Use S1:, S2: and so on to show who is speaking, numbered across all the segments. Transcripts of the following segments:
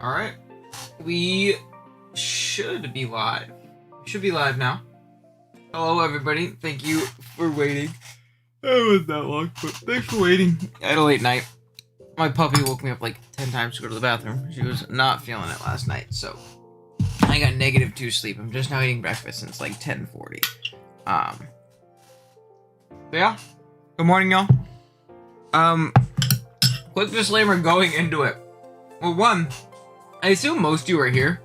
S1: All right, we should be live. We should be live now. Hello, everybody. Thank you for waiting. It wasn't that long, but thanks for waiting. I had a late night. My puppy woke me up like 10 times to go to the bathroom. She was not feeling it last night, so I got -2 sleep. I'm just now eating breakfast since like 10:40. So yeah. Good morning, y'all. Quick disclaimer going into it. Well, one, I assume most of you are here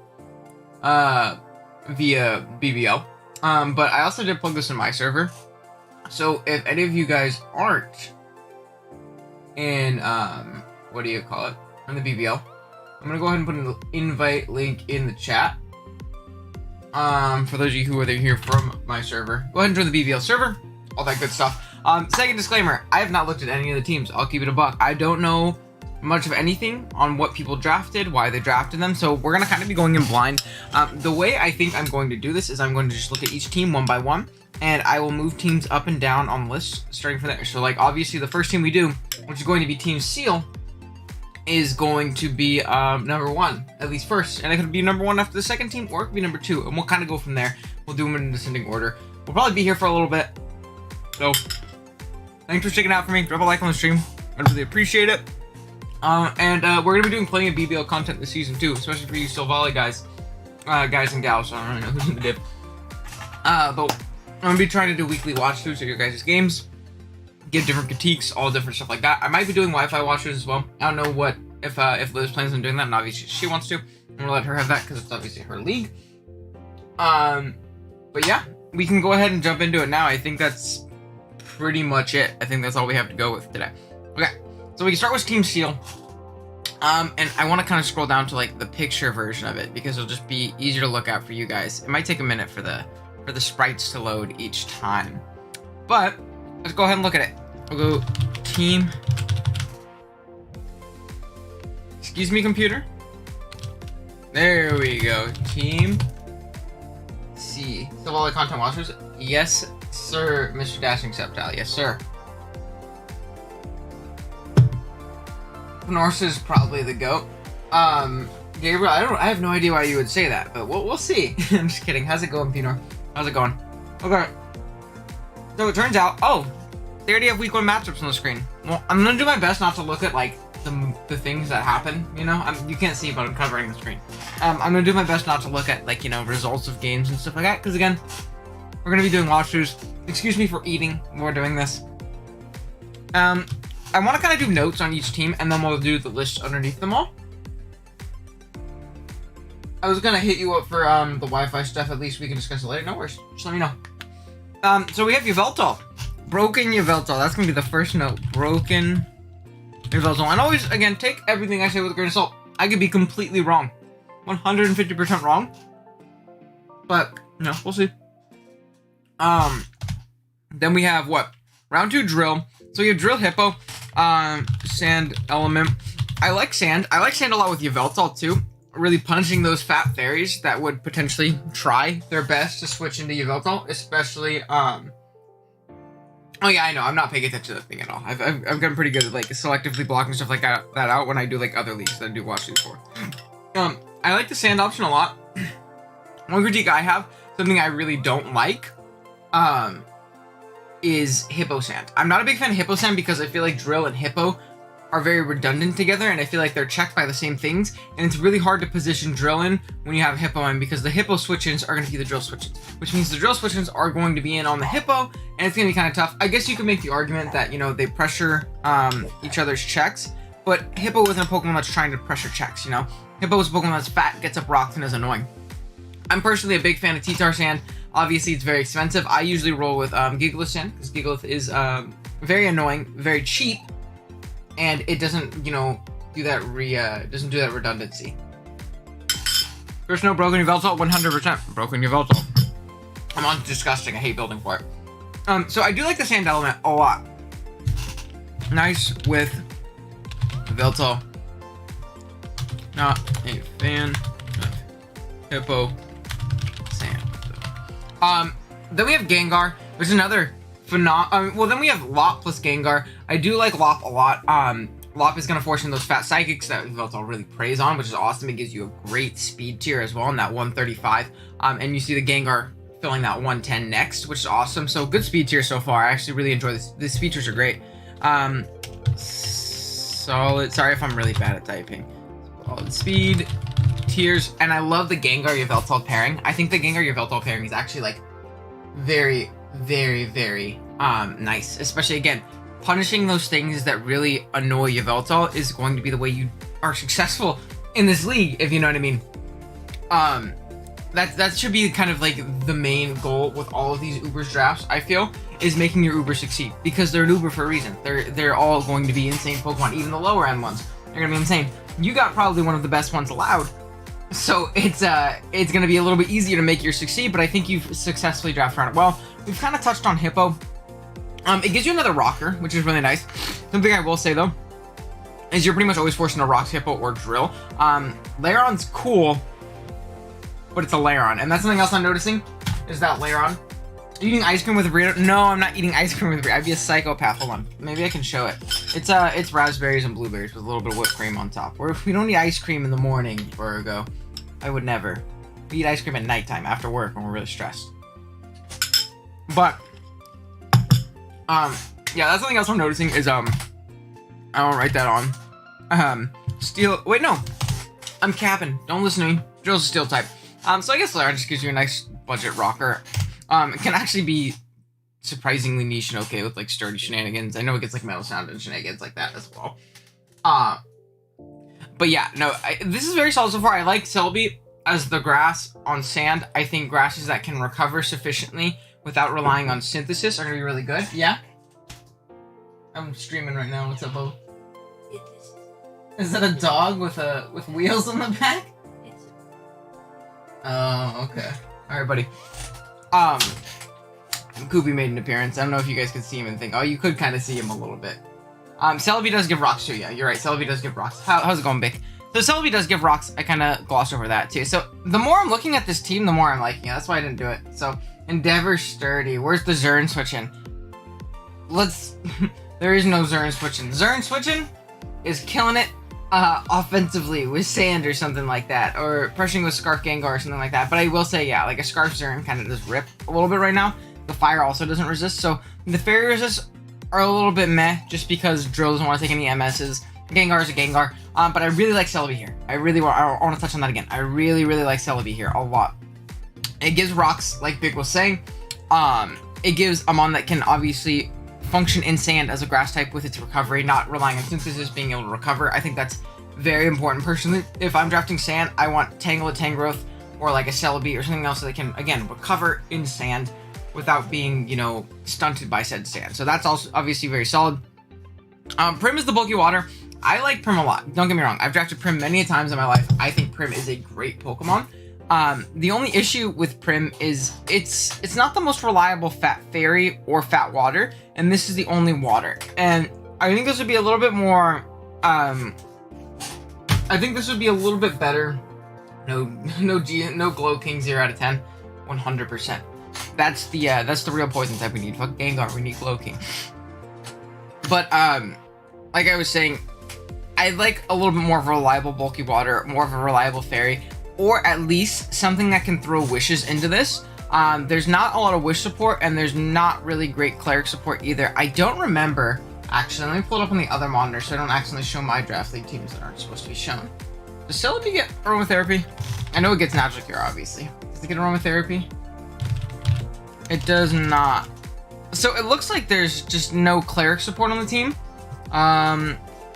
S1: via BBL. But I also did plug this in my server. So if any of you guys aren't in, what do you call it? On the BBL, I'm gonna go ahead and put an invite link in the chat. For those of you who are here from my server, go ahead and join the BBL server, all that good stuff. Second disclaimer, I have not looked at any of the teams. I'll keep it a buck. I don't know much of anything on what people drafted, why they drafted them, so we're gonna kind of be going in blind. The way I think I'm going to do this is I'm going to just look at each team one by one, and I will move teams up and down on the list starting from there. So like obviously the first team we do, which is going to be Team Seal, is going to be number 1, at least first, and it could be number 1 after the second team, or it could be number 2, and we'll kind of go from there. We'll do them in descending order. We'll probably be here for a little bit, so thanks for sticking out for me. Drop a like on the stream, I'd really appreciate it. We're gonna be doing plenty of BBL content this season too, especially for you Silvally guys and gals. I don't know who's in the dip. But I'm gonna be trying to do weekly watch-throughs of your guys' games, give different critiques, all different stuff like that. I might be doing Wi-Fi watch-throughs as well. I don't know what if Liz plans on doing that, and obviously she wants to. I'm gonna let her have that because it's obviously her league. But yeah, we can go ahead and jump into it now. I think that's pretty much it. I think that's all we have to go with today. Okay. So we can start with Team Seal, and I want to kind of scroll down to like the picture version of it because it'll just be easier to look at for you guys. It might take a minute for the sprites to load each time, but let's go ahead and look at it. We'll go Team. Excuse me, computer. There we go. Team C. So all the content watchers. Yes, sir, Mr. Dashing Septile. Yes, sir. Norse is probably the GOAT. Gabriel, I have no idea why you would say that, but we'll see. I'm just kidding. How's it going, Pinor? How's it going? Okay. So it turns out, they already have week 1 matchups on the screen. Well, I'm gonna do my best not to look at like the things that happen. You know, you can't see, but I'm covering the screen. I'm gonna do my best not to look at like results of games and stuff like that, because again, we're gonna be doing watch-throughs. Excuse me for eating while we're doing this. I want to kind of do notes on each team, and then we'll do the list underneath them all. I was going to hit you up for the Wi-Fi stuff. At least we can discuss it later. No worries. Just let me know. So we have Yveltal. Broken Yveltal. That's going to be the first note. Broken Yveltal. And always, again, take everything I say with a grain of salt. I could be completely wrong. 150% wrong. But, we'll see. Then we have what? Round 2 Drill. So you have Drill Hippo. Sand Element. I like Sand. I like Sand a lot with Yveltal too. Really punishing those fat fairies that would potentially try their best to switch into Yveltal, especially, oh yeah, I know, I'm not paying attention to that thing at all. I've gotten pretty good at, like, selectively blocking stuff like that out when I do, like, other leagues that I do watch these for. I like the Sand option a lot. One critique I have, something I really don't like, is Hippo Sand. I'm not a big fan of Hippo Sand because I feel like Drill and Hippo are very redundant together, and I feel like they're checked by the same things, and it's really hard to position Drill in when you have Hippo in because the Hippo switch-ins are going to be the Drill switch-ins, which means the Drill switch-ins are going to be in on the Hippo, and it's going to be kind of tough. I guess you could make the argument that, they pressure each other's checks, but Hippo isn't a Pokemon that's trying to pressure checks, Hippo is a Pokemon that's fat, gets up rocks, and is annoying. I'm personally a big fan of T-Tar Sand. Obviously, it's very expensive. I usually roll with Gigalith Sand, because Gigalith is very annoying, very cheap, and it doesn't, do that doesn't do that redundancy. First note, Broken Yveltal, 100%. Broken Yveltal. I'm on disgusting. I hate building for it. So I do like the Sand Element a lot. Nice with Yveltal. Not a fan of Hippo Sand. Then we have Gengar, which is another well, then we have Lop plus Gengar. I do like Lop a lot. Lop is going to force in those fat psychics that Yveltal really preys on, which is awesome. It gives you a great speed tier as well in that 135. And you see the Gengar filling that 110 next, which is awesome. So good speed tier so far. I actually really enjoy this. These features are great. Solid. Sorry if I'm really bad at typing. Solid speed tiers. And I love the Gengar Yveltal pairing. I think the Gengar Yveltal pairing is actually like very, very, very nice. Especially again, punishing those things that really annoy Yveltal is going to be the way you are successful in this league, if you know what I mean. That should be kind of like the main goal with all of these Ubers drafts, I feel, is making your Uber succeed, because they're an Uber for a reason. They're all going to be insane Pokemon, even the lower end ones. They're gonna be insane. You got probably one of the best ones allowed, so it's gonna be a little bit easier to make yours succeed. But I think you've successfully drafted around it well. We've kind of touched on Hippo. It gives you another rocker, which is really nice. Something I will say though is you're pretty much always forcing a Rocks, Hippo, or Drill. Lairon's cool, but it's a Lairon, and that's something else I'm noticing is that Lairon. Eating ice cream with a burrito? No, I'm not eating ice cream with a burrito. I'd be a psychopath. Hold on, maybe I can show it. It's raspberries and blueberries with a little bit of whipped cream on top. Or if we don't eat ice cream in the morning, Virgo, I would never. We eat ice cream at nighttime after work when we're really stressed. But yeah, that's something else I'm noticing is I won't write that on. Steel. Wait, no, I'm capping. Don't listen to me. Drill's a steel type. So I guess Lairon just gives you a nice budget rocker. It can actually be surprisingly niche and okay with like sturdy shenanigans. I know it gets like metal sound and shenanigans like that as well. But yeah, no, this is very solid so far. I like Silvally as the grass on sand. I think grasses that can recover sufficiently without relying on synthesis are gonna be really good. Yeah. I'm streaming right now. What's up, Bo? Is that a dog with wheels on the back? Oh, okay. All right, buddy. Koopy made an appearance. I don't know if you guys could see him and think, oh, you could kind of see him a little bit. Celebi does give rocks too. Yeah, you're right. Celebi does give rocks. How's it going, Bick? So Celebi does give rocks. I kind of glossed over that too. So the more I'm looking at this team, the more I'm liking it. That's why I didn't do it. So Endeavor sturdy. Where's the Zern switching? There is no Zern switching. Zern switching is killing it offensively with Sand or something like that, or pressuring with Scarf Gengar or something like that. But I will say, yeah, like a Scarf Zern kind of does rip a little bit right now. The fire also doesn't resist, so the fairy resists are a little bit meh, just because Drill doesn't want to take any MSs. Gengar is a Gengar, but I really like Celebi here. I want to touch on that again. I really like Celebi here a lot. It gives rocks, like Big was saying. It gives a mon that can obviously function in sand as a grass type with its recovery, not relying on synthesis, being able to recover. I think that's very important. Personally, if I'm drafting sand, I want Tangle of Tangrowth or like a Celebi or something else that can, again, recover in sand without being, you know, stunted by said sand. So that's also obviously very solid. Prim is the bulky water. I like Prim a lot. Don't get me wrong. I've drafted Prim many a times in my life. I think Prim is a great Pokemon. The only issue with Prim is it's not the most reliable fat fairy or fat water, and this is the only water. And I think this would be a little bit more, I think this would be a little bit better. No Glow King 0 out of 10. 100%. That's the real poison type we need. Fuck Gengar, we need Glow King. But, like I was saying, I'd like a little bit more of a reliable bulky water, more of a reliable fairy, or at least something that can throw wishes into this. There's not a lot of wish support, and there's not really great cleric support either. I don't remember, actually, let me pull it up on the other monitor so I don't accidentally show my draft league teams that aren't supposed to be shown. Does Celebi get aromatherapy? I know it gets natural cure, obviously. Does it get aromatherapy? It does not. So it looks like there's just no cleric support on the team.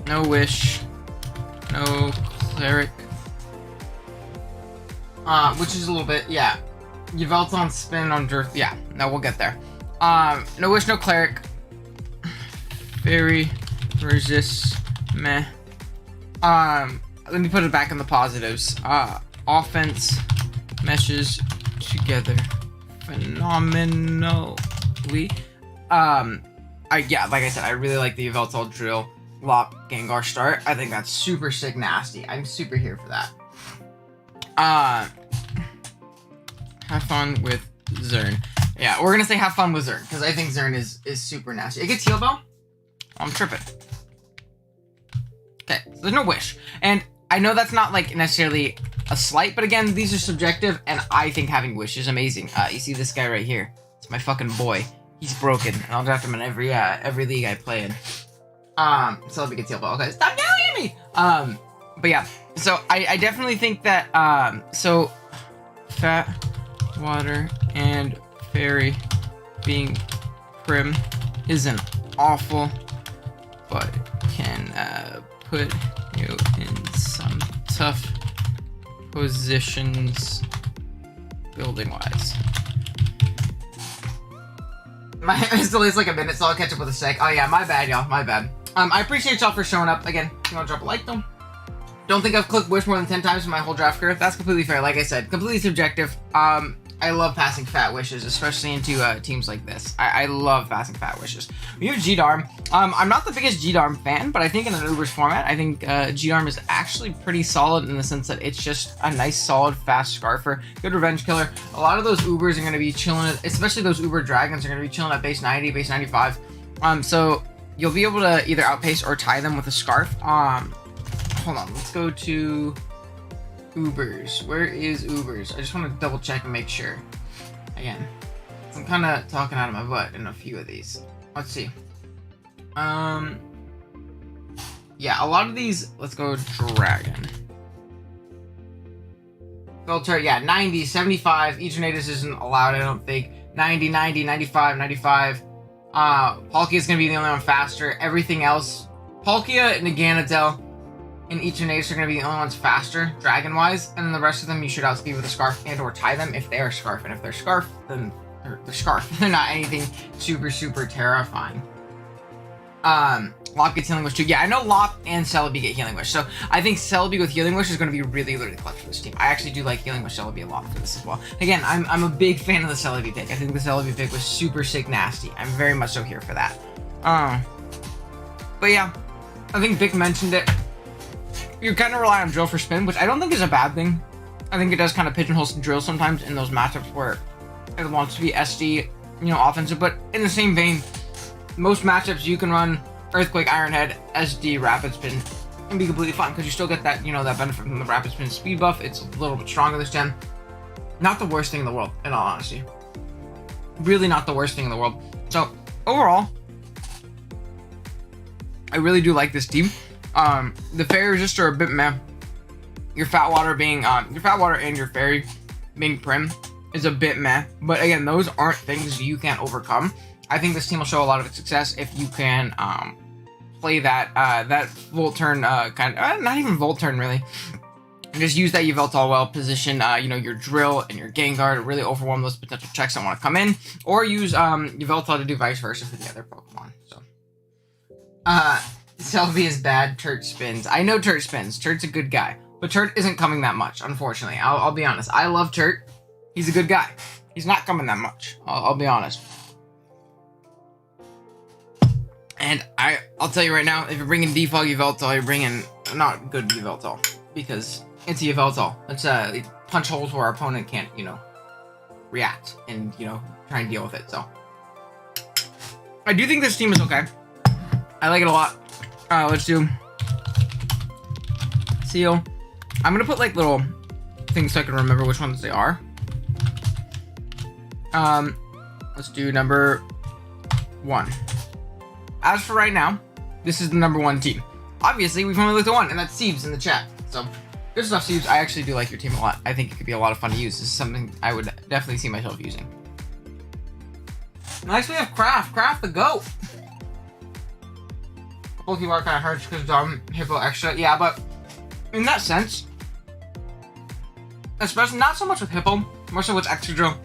S1: No wish, no cleric. Which is a little bit, yeah. Yveltal spin on Dirt, yeah. No, we'll get there. No wish, no cleric. Fairy, resist, meh. Let me put it back in the positives. Offense meshes together phenomenally. Yeah, like I said, I really like the Yveltal Drill Lop Gengar start. I think that's super sick nasty. I'm super here for that. Have fun with Zern. Yeah, we're gonna say have fun with Zern, because I think Zern is super nasty. It gets Heal Bell? I'm tripping. Okay, so there's no wish. And I know that's not like necessarily a slight, but again, these are subjective, and I think having wish is amazing. You see this guy right here? It's my fucking boy. He's broken, and I'll draft him in every league I play in. So let me get heal ball. Okay, stop yelling at me! But yeah, so I definitely think that, so fat, water, and fairy being prim isn't awful, but can, put you in some tough positions building-wise. It still is like a minute, so I'll catch up with a sec. Oh yeah, my bad, y'all. My bad. I appreciate y'all for showing up. Again, if you want to drop a like, though. Don't think I've clicked wish more than 10 times in my whole draft career. That's completely fair. Like I said, completely subjective. I love passing fat wishes, especially into teams like this. I love passing fat wishes. We have G-Darm. I'm not the biggest G-Darm fan, but I think in an Ubers format, I think G-Darm is actually pretty solid in the sense that it's just a nice, solid, fast Scarfer. Good revenge killer. A lot of those Ubers are going to be chilling, especially those Uber Dragons are going to be chilling at base 90, base 95. So you'll be able to either outpace or tie them with a Scarf. Hold on, let's go to Ubers. Where is Ubers? I just want to double check and make sure. Again, I'm kind of talking out of my butt in a few of these. Let's see. Yeah, a lot of these. Let's go Dragon. Filter, yeah, 90, 75. Eternatus isn't allowed, I don't think. 90, 90, 95, 95. Palkia is going to be the only one faster. Everything else, Palkia and Naganadel and Eternatus are going to be the only ones faster, dragon-wise, and then the rest of them you should outspeed with a Scarf and or tie them if they are Scarf, and if they're Scarf, then they're Scarf. They're not anything super, super terrifying. Lop gets Healing Wish too. Yeah, I know Lop and Celebi get Healing Wish, so I think Celebi with Healing Wish is going to be really, really clutch for this team. I actually do like Healing Wish Celebi a lot for this as well. Again, I'm a big fan of the Celebi pick. I think the Celebi pick was super sick nasty. I'm very much so here for that. But yeah, I think Vic mentioned it. You kind of rely on Drill for spin, which I don't think is a bad thing. I think it does kind of pigeonhole some Drill sometimes in those matchups where it wants to be SD, offensive. But in the same vein, most matchups you can run Earthquake, Iron Head, SD, Rapid Spin, and be completely fine because you still get that, that benefit from the Rapid Spin speed buff. It's a little bit stronger this gen. Not the worst thing in the world, in all honesty. Really not the worst thing in the world. So overall, I really do like this team. The Fairy Resistor are a bit meh. Your Fat Water and your Fairy being prim is a bit meh. But again, those aren't things you can't overcome. I think this team will show a lot of its success if you can play that Volt Turn not even Volt Turn really. Just use that Yveltal well, position your Drill and your Gengar to really overwhelm those potential checks that want to come in, or use Yveltal to do vice versa for the other Pokemon. So, Celebi is bad. Turt spins. I know Turt spins. Turt's a good guy, but Turt isn't coming that much. Unfortunately, I'll be honest. I love Turt. He's a good guy. He's not coming that much. I'll be honest. And I'll tell you right now, if you're bringing Defog Yveltal, you're bringing not good Yveltal because it's Yveltal. It's punch holes where our opponent can't react and try and deal with it. So I do think this team is okay. I like it a lot. Let's do Seal. I'm gonna put like little things so I can remember which ones they are. Let's do number 1. As for right now, this is the number 1 team. Obviously, we've only looked at one, and that's Siebes in the chat. So good stuff, Siebes. I actually do like your team a lot. I think it could be a lot of fun to use. This is something I would definitely see myself using. Next, we have Craft. Craft the GOAT. Pokemon kind of hurts because Hippo extra. Yeah, but in that sense, especially not so much with Hippo, more so with Excadrill,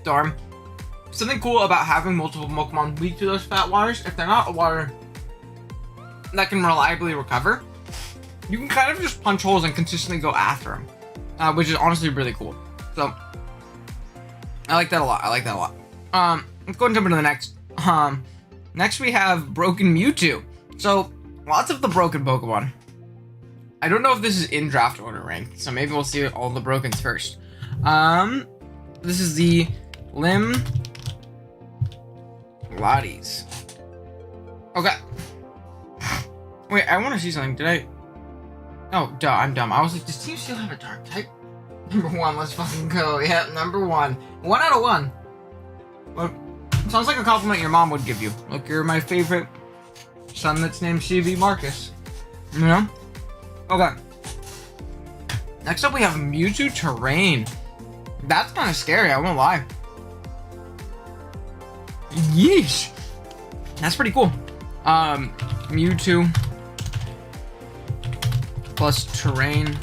S1: Darm. Something cool about having multiple Pokemon weak to those fat waters, if they're not a water that can reliably recover, you can kind of just punch holes and consistently go after them, which is honestly really cool. So I like that a lot. Let's go and jump into the next. Next we have Broken Mewtwo. So, lots of the broken Pokemon. I don't know if this is in draft order rank, so maybe we'll see all the brokens first. This is the Lotties. Okay. Wait, I want to see something. Did I Oh, duh, I'm dumb. I was like, does Team Steel have a dark type? Number 1, let's fucking go. Yeah, number 1. 1 out of 1. Look, sounds like a compliment your mom would give you. Look, you're my favorite son that's named CB Marcus. You know? Okay. Next up, we have Mewtwo Terrain. That's kind of scary, I won't lie. Yeesh. That's pretty cool. Mewtwo plus Terrain.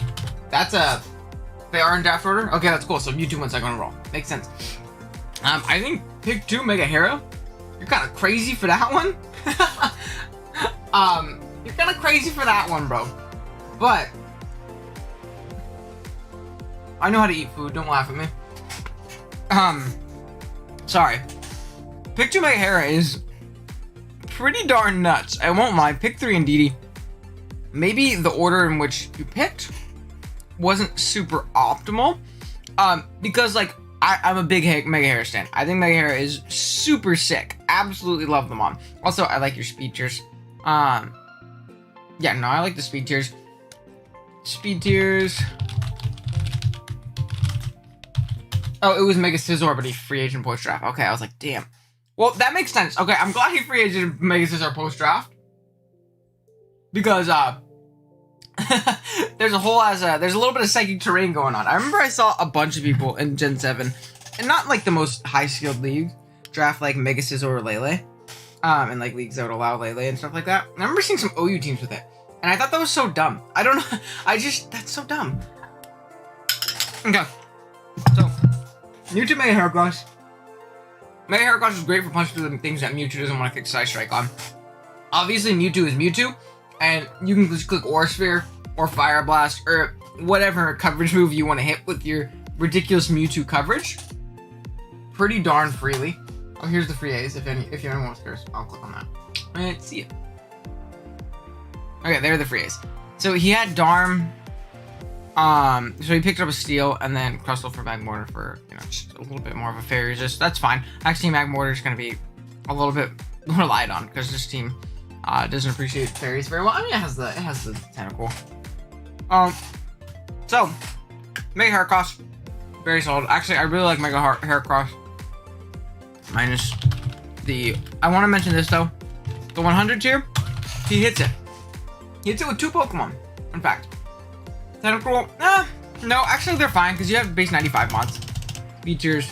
S1: That's a... They are in draft order? Okay, that's cool. So Mewtwo went second overall. Makes sense. I think pick 2 Mega Hero. You're kind of crazy for that one. You're kind of crazy for that one, bro. But I know how to eat food. Don't laugh at me. Sorry. Pick 2 Mega Hera is pretty darn nuts. I won't lie. Pick 3 Indeedee. Maybe the order in which you picked wasn't super optimal. Because like I'm a big Mega Hera stan. I think Mega Hera is super sick. Absolutely love them on. Also, I like your speed tiers. Yeah, no, I like the speed tiers. Speed tiers. Oh, it was Mega Scizor, but he free agent post draft. Okay, I was like, damn. Well, that makes sense. Okay, I'm glad he free agent Mega Scizor post draft. Because, there's a little bit of psychic terrain going on. I remember I saw a bunch of people in Gen 7, and not like the most high-skilled league, draft like Mega Scizor or Lele. And like leagues that would allow Lele and stuff like that. And I remember seeing some OU teams with it. And I thought that was so dumb. I don't know. That's so dumb. Okay. So, Mewtwo Mega Heracross. Mega Heracross is great for punching through the things that Mewtwo doesn't want to kick Side Strike on. Obviously, Mewtwo is Mewtwo. And you can just click Aura Sphere or Fire Blast or whatever coverage move you want to hit with your ridiculous Mewtwo coverage. Pretty darn freely. Oh, here's the free A's. If anyone wants theirs, I'll click on that. Let's see it. Okay, there are the free A's. So he had Darm. So he picked up a Steel and then Crustle for Magmortar for, just a little bit more of a fairy resist. That's fine. Actually, Magmortar is going to be a little bit relied on because this team doesn't appreciate fairies very well. I mean, it has the tentacle. So Mega Heracross, very solid. Actually, I really like Mega Heracross. Minus the... I want to mention this, though. The 100 tier, he hits it. He hits it with 2 Pokemon, in fact. Tentacle, no, actually they're fine, because you have base 95 mods. B tiers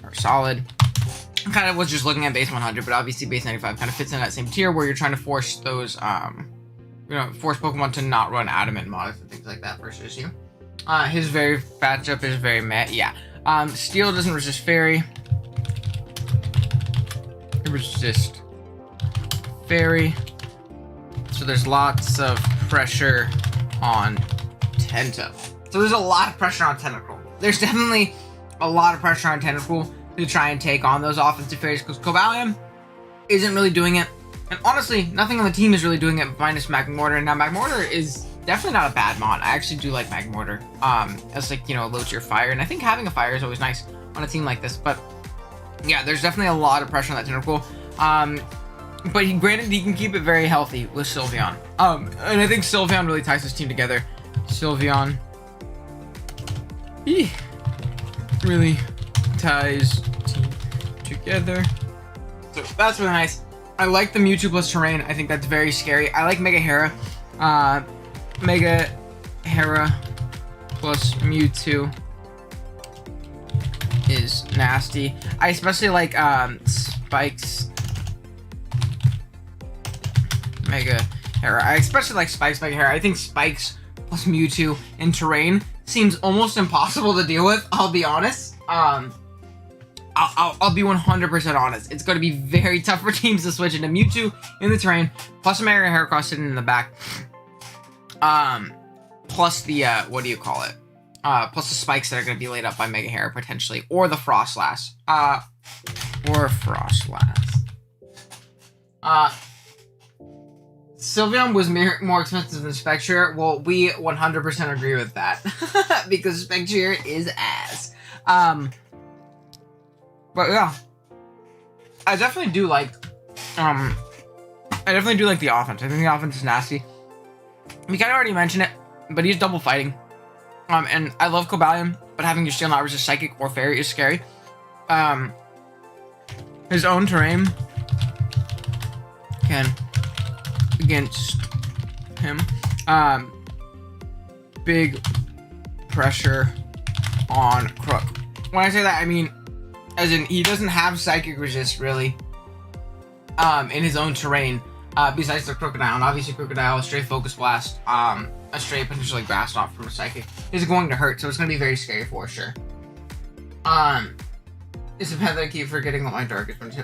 S1: are solid. I kind of was just looking at base 100, but obviously base 95 kind of fits in that same tier where you're trying to force those, force Pokemon to not run Adamant mods and things like that versus you. His very matchup is very meh, yeah. Steel doesn't resist Fairy. It resists Fairy. So there's lots of pressure on Tenta. So there's a lot of pressure on Tentacle. There's definitely a lot of pressure on Tentacle to try and take on those offensive fairies because Cobalion isn't really doing it. And honestly, nothing on the team is really doing it minus Magmortar. Now, Magmortar is definitely not a bad mod. I actually do like Magmortar as like, low tier fire. And I think having a fire is always nice on a team like this. But yeah, there's definitely a lot of pressure on that Tentacle. But granted, he can keep it very healthy with Sylveon. And I think Sylveon really ties his team together. Sylveon really ties team together. So that's really nice. I like the Mewtwo plus Terrain. I think that's very scary. I like Mega Hera. Mega Hera plus Mewtwo is nasty. I especially like Spike's Mega Hera. I especially like Spike's Mega Hera. I think Spike's plus Mewtwo in Terrain seems almost impossible to deal with, I'll be honest. I'll be 100% honest. It's going to be very tough for teams to switch into Mewtwo in the Terrain, plus a Mega Heracross sitting in the back. Plus the, plus the spikes that are going to be laid up by Mega Hera, potentially. Or the Frostlass. Sylveon was more expensive than Spectre. Well, we 100% agree with that. Because Spectre is ass. But yeah. I definitely do like the offense. I think the offense is nasty. We kind of already mentioned it, but he's double fighting. And I love Cobalion, but having your Steel Knot versus Psychic or Fairy is scary. His own terrain can against him. Big pressure on Crook. When I say that, I mean as in he doesn't have Psychic resist really in his own terrain besides the Crocodile. And obviously Crocodile, a straight Focus Blast, a straight potentially Grass Knot from a Psychic is going to hurt, so it's going to be very scary for sure. It's a pet that I keep forgetting what my darkest one is.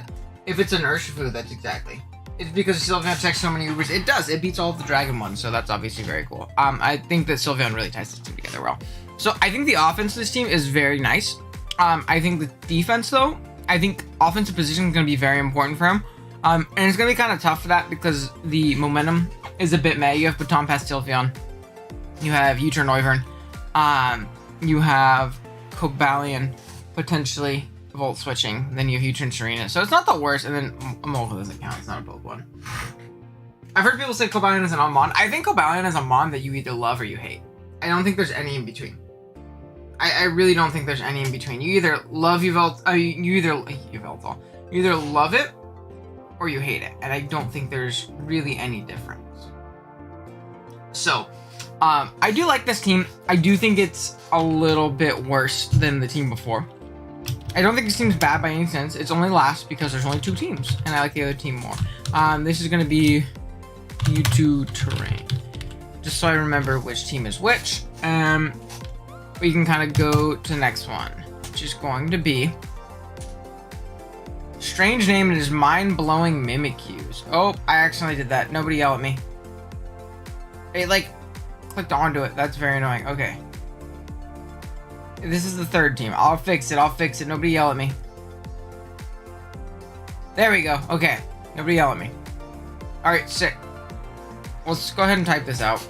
S1: If it's an Urshifu, that's exactly. It's because Sylveon takes so many Ubers. It does. It beats all of the Dragon ones, so that's obviously very cool. I think that Sylveon really ties this team together well. So I think the offense of this team is very nice. I think the defense, though, I think offensive position is going to be very important for him. And it's going to be kind of tough for that because the momentum is a bit meh. You have Baton Pass Sylveon. You have U-Turn Noivern. You have Cobalion potentially Volt switching. Then you have U-Turn Serena. So it's not the worst. And then Molga doesn't count. It's not a Pokemon. I've heard people say Cobalion is an Mon. I think Cobalion is a Mon that you either love or you hate. I don't think there's any in between. I really don't think there's any in between. You either love Yveltal, you either love it or you hate it. And I don't think there's really any difference. So, I do like this team. I do think it's a little bit worse than the team before. I don't think this team's bad by any sense. It's only last because there's only 2 teams, and I like the other team more. This is going to be U2 terrain. Just so I remember which team is which. We can kind of go to the next one, which is going to be... Strange name, it is mind-blowing Mimikyus. Oh, I accidentally did that. Nobody yell at me. It, like, clicked onto it. That's very annoying. Okay. This is the 3rd team. I'll fix it. Nobody yell at me. There we go. Okay. Nobody yell at me. Alright, sick. Let's go ahead and type this out.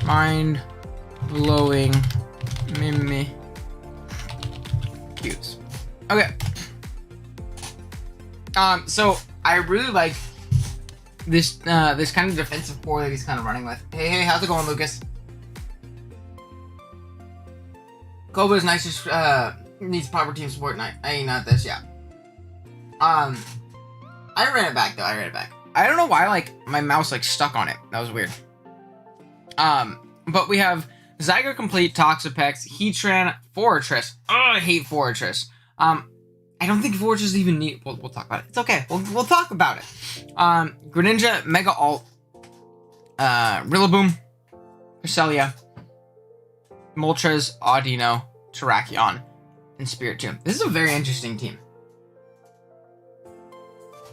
S1: Mind-blowing Mimikyus. Okay. So I really like this this kind of defensive core that he's kind of running with. Hey, how's it going, Lucas? Koba's nice, just needs proper team support. Not this, yeah. I ran it back though. I don't know why like my mouse like stuck on it. That was weird. But we have Zyger Complete, Toxapex, Heatran, Fortress. Oh, I hate Fortress. I don't think Fortress even need. We'll talk about it. It's okay. We'll talk about it. Greninja, Mega Alt, Rillaboom, Cresselia, Moltres, Audino, Terrakion, and Spiritomb. This is a very interesting team.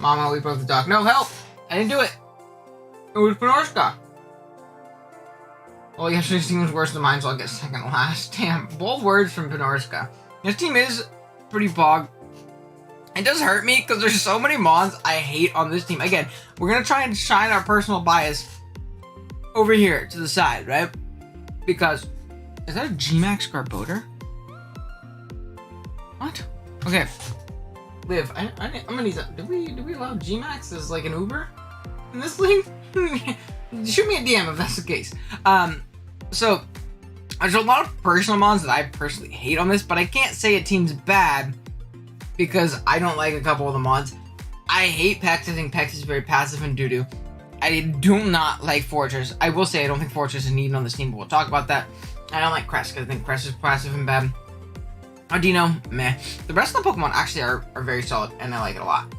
S1: Mama, we broke the dog. No, help! I didn't do it. It was Panorska. Well, yesterday's team was worse than mine, so I'll get second last. Damn, bold words from Panorska. This team is pretty bog. It does hurt me because there's so many Mons I hate on this team. Again, we're going to try and shine our personal bias over here to the side, right? Because, is that a G-Max Garbodor? What? Okay. Liv, I'm gonna need that. Do we allow G-Max as like an Uber in this league? Shoot me a DM if that's the case. So, there's a lot of personal Mons that I personally hate on this, but I can't say a team's bad because I don't like a couple of the mods. I hate Pex. I think Pex is very passive and doo-doo. I do not like Fortress. I will say I don't think Fortress is needed on this team, but we'll talk about that. I don't like Crest because I think Crest is passive and bad. Audino, meh. The rest of the Pokemon actually are very solid, and I like it a lot.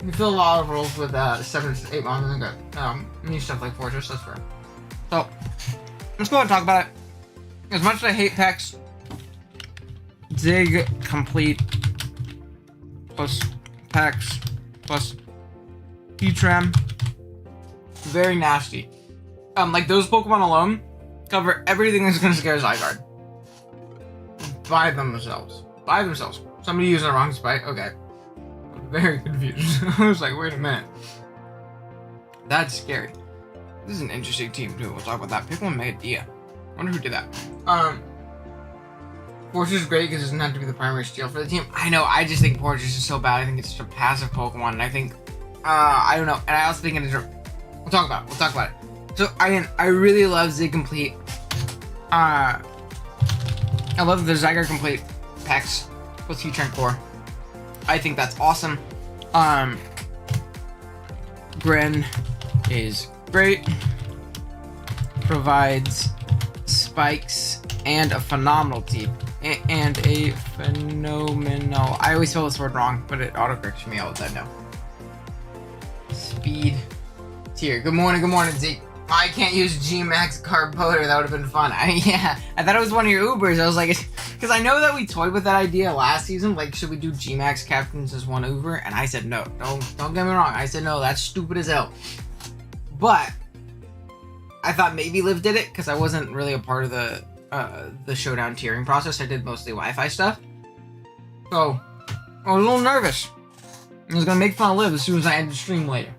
S1: We fill a lot of roles with 7 to 8 Mons, and then got new stuff like Fortress. That's fair. So, let's go ahead and talk about it. As much as I hate Pex, Zig Complete plus Pex plus Heatran, very nasty. Like those Pokemon alone cover everything that's gonna scare Zygarde. By themselves. Somebody using the wrong spike? Okay. I'm very confused. I was like, wait a minute. That's scary. This is an interesting team too. We'll talk about that. Pokemon Mega. I wonder who did that. Fortress is great because it doesn't have to be the primary steal for the team. I know, I just think Fortress is so bad. I think it's just a passive Pokemon, and I think I don't know. And I also think we'll talk about it. So I really love Zig Complete. I love the Zygarde Complete Pex with Heatran Core. I think that's awesome. Gren is great. Provides spikes and a phenomenal team. And a phenomenal... I always spell this word wrong, but it autocorrects me all the time now. Speed tier. Good morning, Zeke. I can't use G-Max Carboder. That would have been fun. Yeah, I thought it was one of your Ubers. I was like, because I know that we toyed with that idea last season. Like, should we do G-Max captains as one Uber? And I said no. Don't get me wrong. I said no. That's stupid as hell. But I thought maybe Liv did it because I wasn't really a part of the showdown tiering process. I did mostly Wi-Fi stuff. So I was a little nervous. I was gonna make fun of Liv as soon as I end the stream later.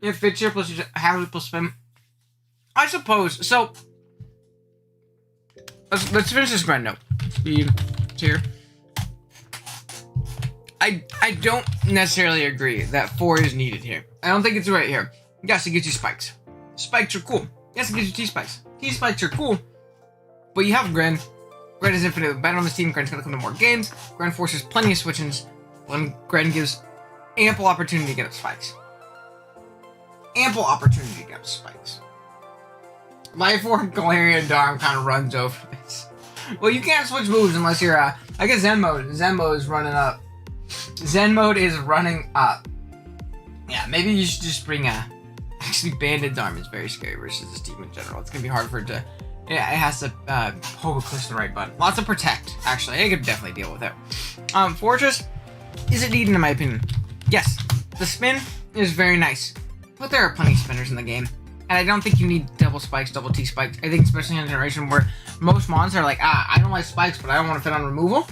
S1: Yeah, Fitcher plus Hazard plus Spin. I suppose. So let's finish this grind note. Speed tier. I don't necessarily agree that 4 is needed here. I don't think it's right here. Yes, it gives you spikes. Spikes are cool. Yes, it gives you T-spikes. T-spikes are cool. But you have Gren. Gren is infinitely better on this team. Gren's gonna come to more games. Gren forces plenty of switch-ins. When Gren gives ample opportunity to get up spikes. Ample opportunity to get up spikes. Life Orb, Galarian Darm kind of runs over this. Well, you can't switch moves unless you're, I guess Zen mode. Zen mode is running up. Zen mode is running up. Yeah, maybe you should just bring actually, Banded Darm is very scary versus this team in general. It's gonna be hard for it to... Yeah, it has to push the right button. Lots of Protect, actually. I could definitely deal with it. Fortress, is it needed in my opinion? Yes. The spin is very nice. But there are plenty of spinners in the game. And I don't think you need double spikes, double T spikes. I think especially in a generation where most mons are like, I don't like spikes, but I don't want to fit on removal.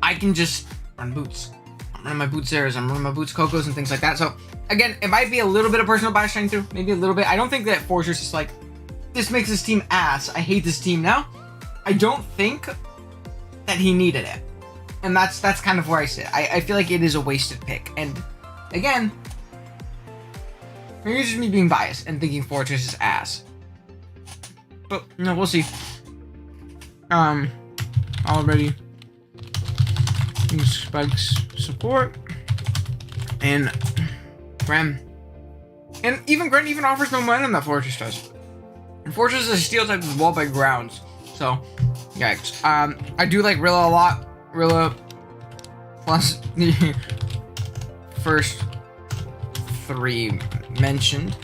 S1: I can just run boots. I'm running my boots Zeras, I'm running my boots Cocos and things like that. So again, it might be a little bit of personal bias shining through, maybe a little bit. I don't think that Fortress is like, this makes this team ass. I hate this team now. I don't think that he needed it. And that's kind of where I sit. I feel like it is a wasted pick. And again, maybe it's just me being biased and thinking Fortress is ass. But no, we'll see. Already spikes support and Gren. And even Gren even offers momentum that Fortress does. And Fortress is a steel type as well by grounds. So yikes. I do like Rilla a lot. Rilla plus the first 3 mentioned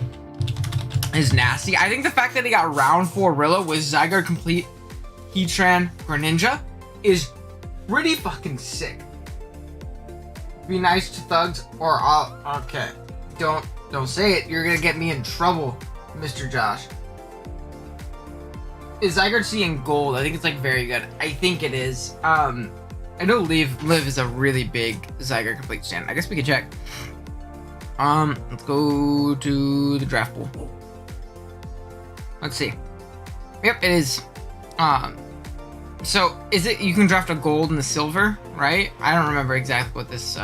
S1: is nasty. I think the fact that he got round 4 Rilla with Zygarde Complete, Heatran, Greninja is pretty fucking sick. Be nice to thugs or I'll... Okay. Don't say it. You're gonna get me in trouble, Mr. Josh. Is Zygarde C in gold? I think it's like very good. I think it is. I know Liv is a really big Zygarde Complete stand. I guess we could check. Let's go to the draft pool. Let's see. Yep, it is. So is it you can draft a gold and a silver, right? I don't remember exactly what this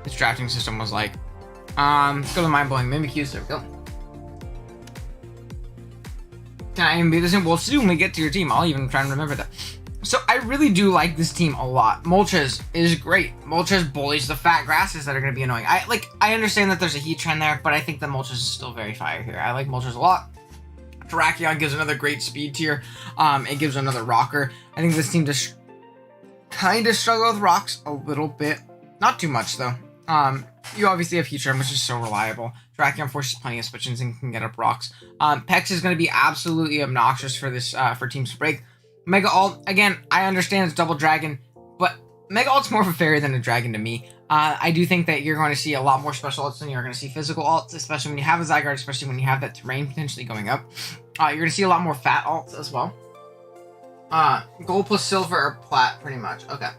S1: this drafting system was like. Let's go to mind blowing. Mimikyu, there we go. Can I even be this in? We'll see when we get to your team. I'll even try and remember that. So I really do like this team a lot. Moltres is great. Moltres bullies the fat grasses that are going to be annoying. I understand that there's a heat trend there, but I think that Moltres is still very fire here. I like Moltres a lot. Terrakion gives another great speed tier. It gives another rocker. I think this team just kind of struggle with rocks a little bit. Not too much though. You obviously have Heatran, which is so reliable. Terrakion forces plenty of switch-ins and can get up rocks. Pex is going to be absolutely obnoxious for this for teams to break. Mega Alt, again, I understand it's double dragon, but Mega Alt's more of a fairy than a dragon to me. I do think that you're going to see a lot more special alts than you're going to see physical alts, especially when you have a Zygarde, especially when you have that terrain potentially going up. You're going to see a lot more fat alts as well. Gold plus silver or plat, pretty much. Okay,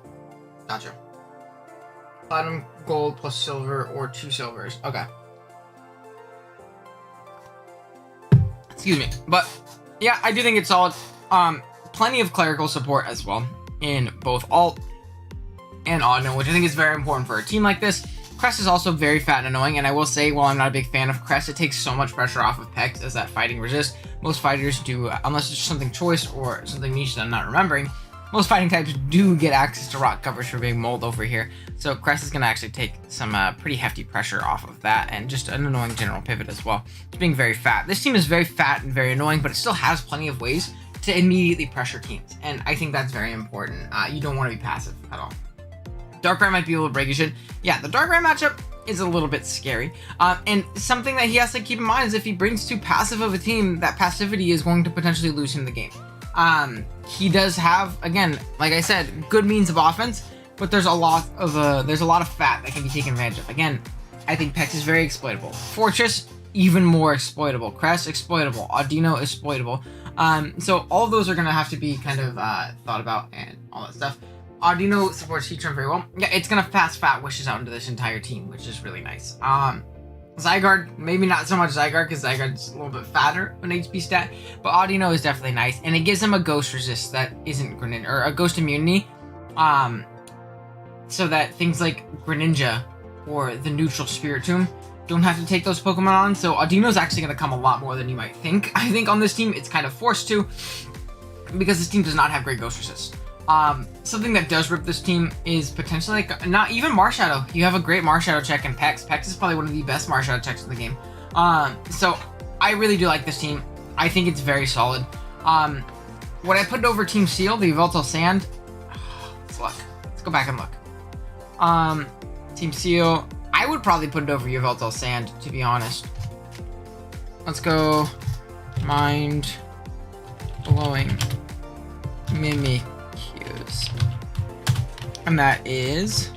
S1: gotcha. Platinum, gold plus silver, or 2 silvers. Okay. Excuse me. But, yeah, I do think it's solid. Plenty of clerical support as well in both alt and Audino, which I think is very important for a team like this. Crest is also very fat and annoying, and I will say, while I'm not a big fan of Crest, it takes so much pressure off of Pex as that fighting resist. Most fighters do, unless it's something choice or something niche that I'm not remembering, most fighting types do get access to rock coverage for being mold over here. So Crest is going to actually take some pretty hefty pressure off of that, and just an annoying general pivot as well. It's being very fat. This team is very fat and very annoying, but it still has plenty of ways to immediately pressure teams, and I think that's very important. You don't want to be passive at all. Darkrai might be a little breakish. Yeah, the Darkrai matchup is a little bit scary. And something that he has to keep in mind is if he brings too passive of a team, that passivity is going to potentially lose him the game. He does have, again, like I said, good means of offense, but there's a lot of fat that can be taken advantage of. Again, I think Pex is very exploitable. Fortress, even more exploitable. Crest, exploitable. Audino, exploitable. So all of those are going to have to be kind of thought about and all that stuff. Audino supports Heatran very well. Yeah, it's going to pass Fat Wishes out into this entire team, which is really nice. Zygarde, maybe not so much Zygarde, because Zygarde's a little bit fatter on HP stat, but Audino is definitely nice, and it gives him a ghost resist that isn't Greninja, or a ghost immunity, so that things like Greninja or the neutral Spiritomb don't have to take those Pokemon on. So Audino's actually going to come a lot more than you might think. I think on this team, it's kind of forced to, because this team does not have great ghost resist. Something that does rip this team is potentially, like, not even Marshadow. You have a great Marshadow check in Pex. Pex is probably one of the best Marshadow checks in the game. So I really do like this team. I think it's very solid. Would I put it over Team Seal, the Yveltal Sand? Let's look. Let's go back and look. Team Seal, I would probably put it over Yveltal Sand, to be honest. Let's go Mind Blowing Mimikyu. And that is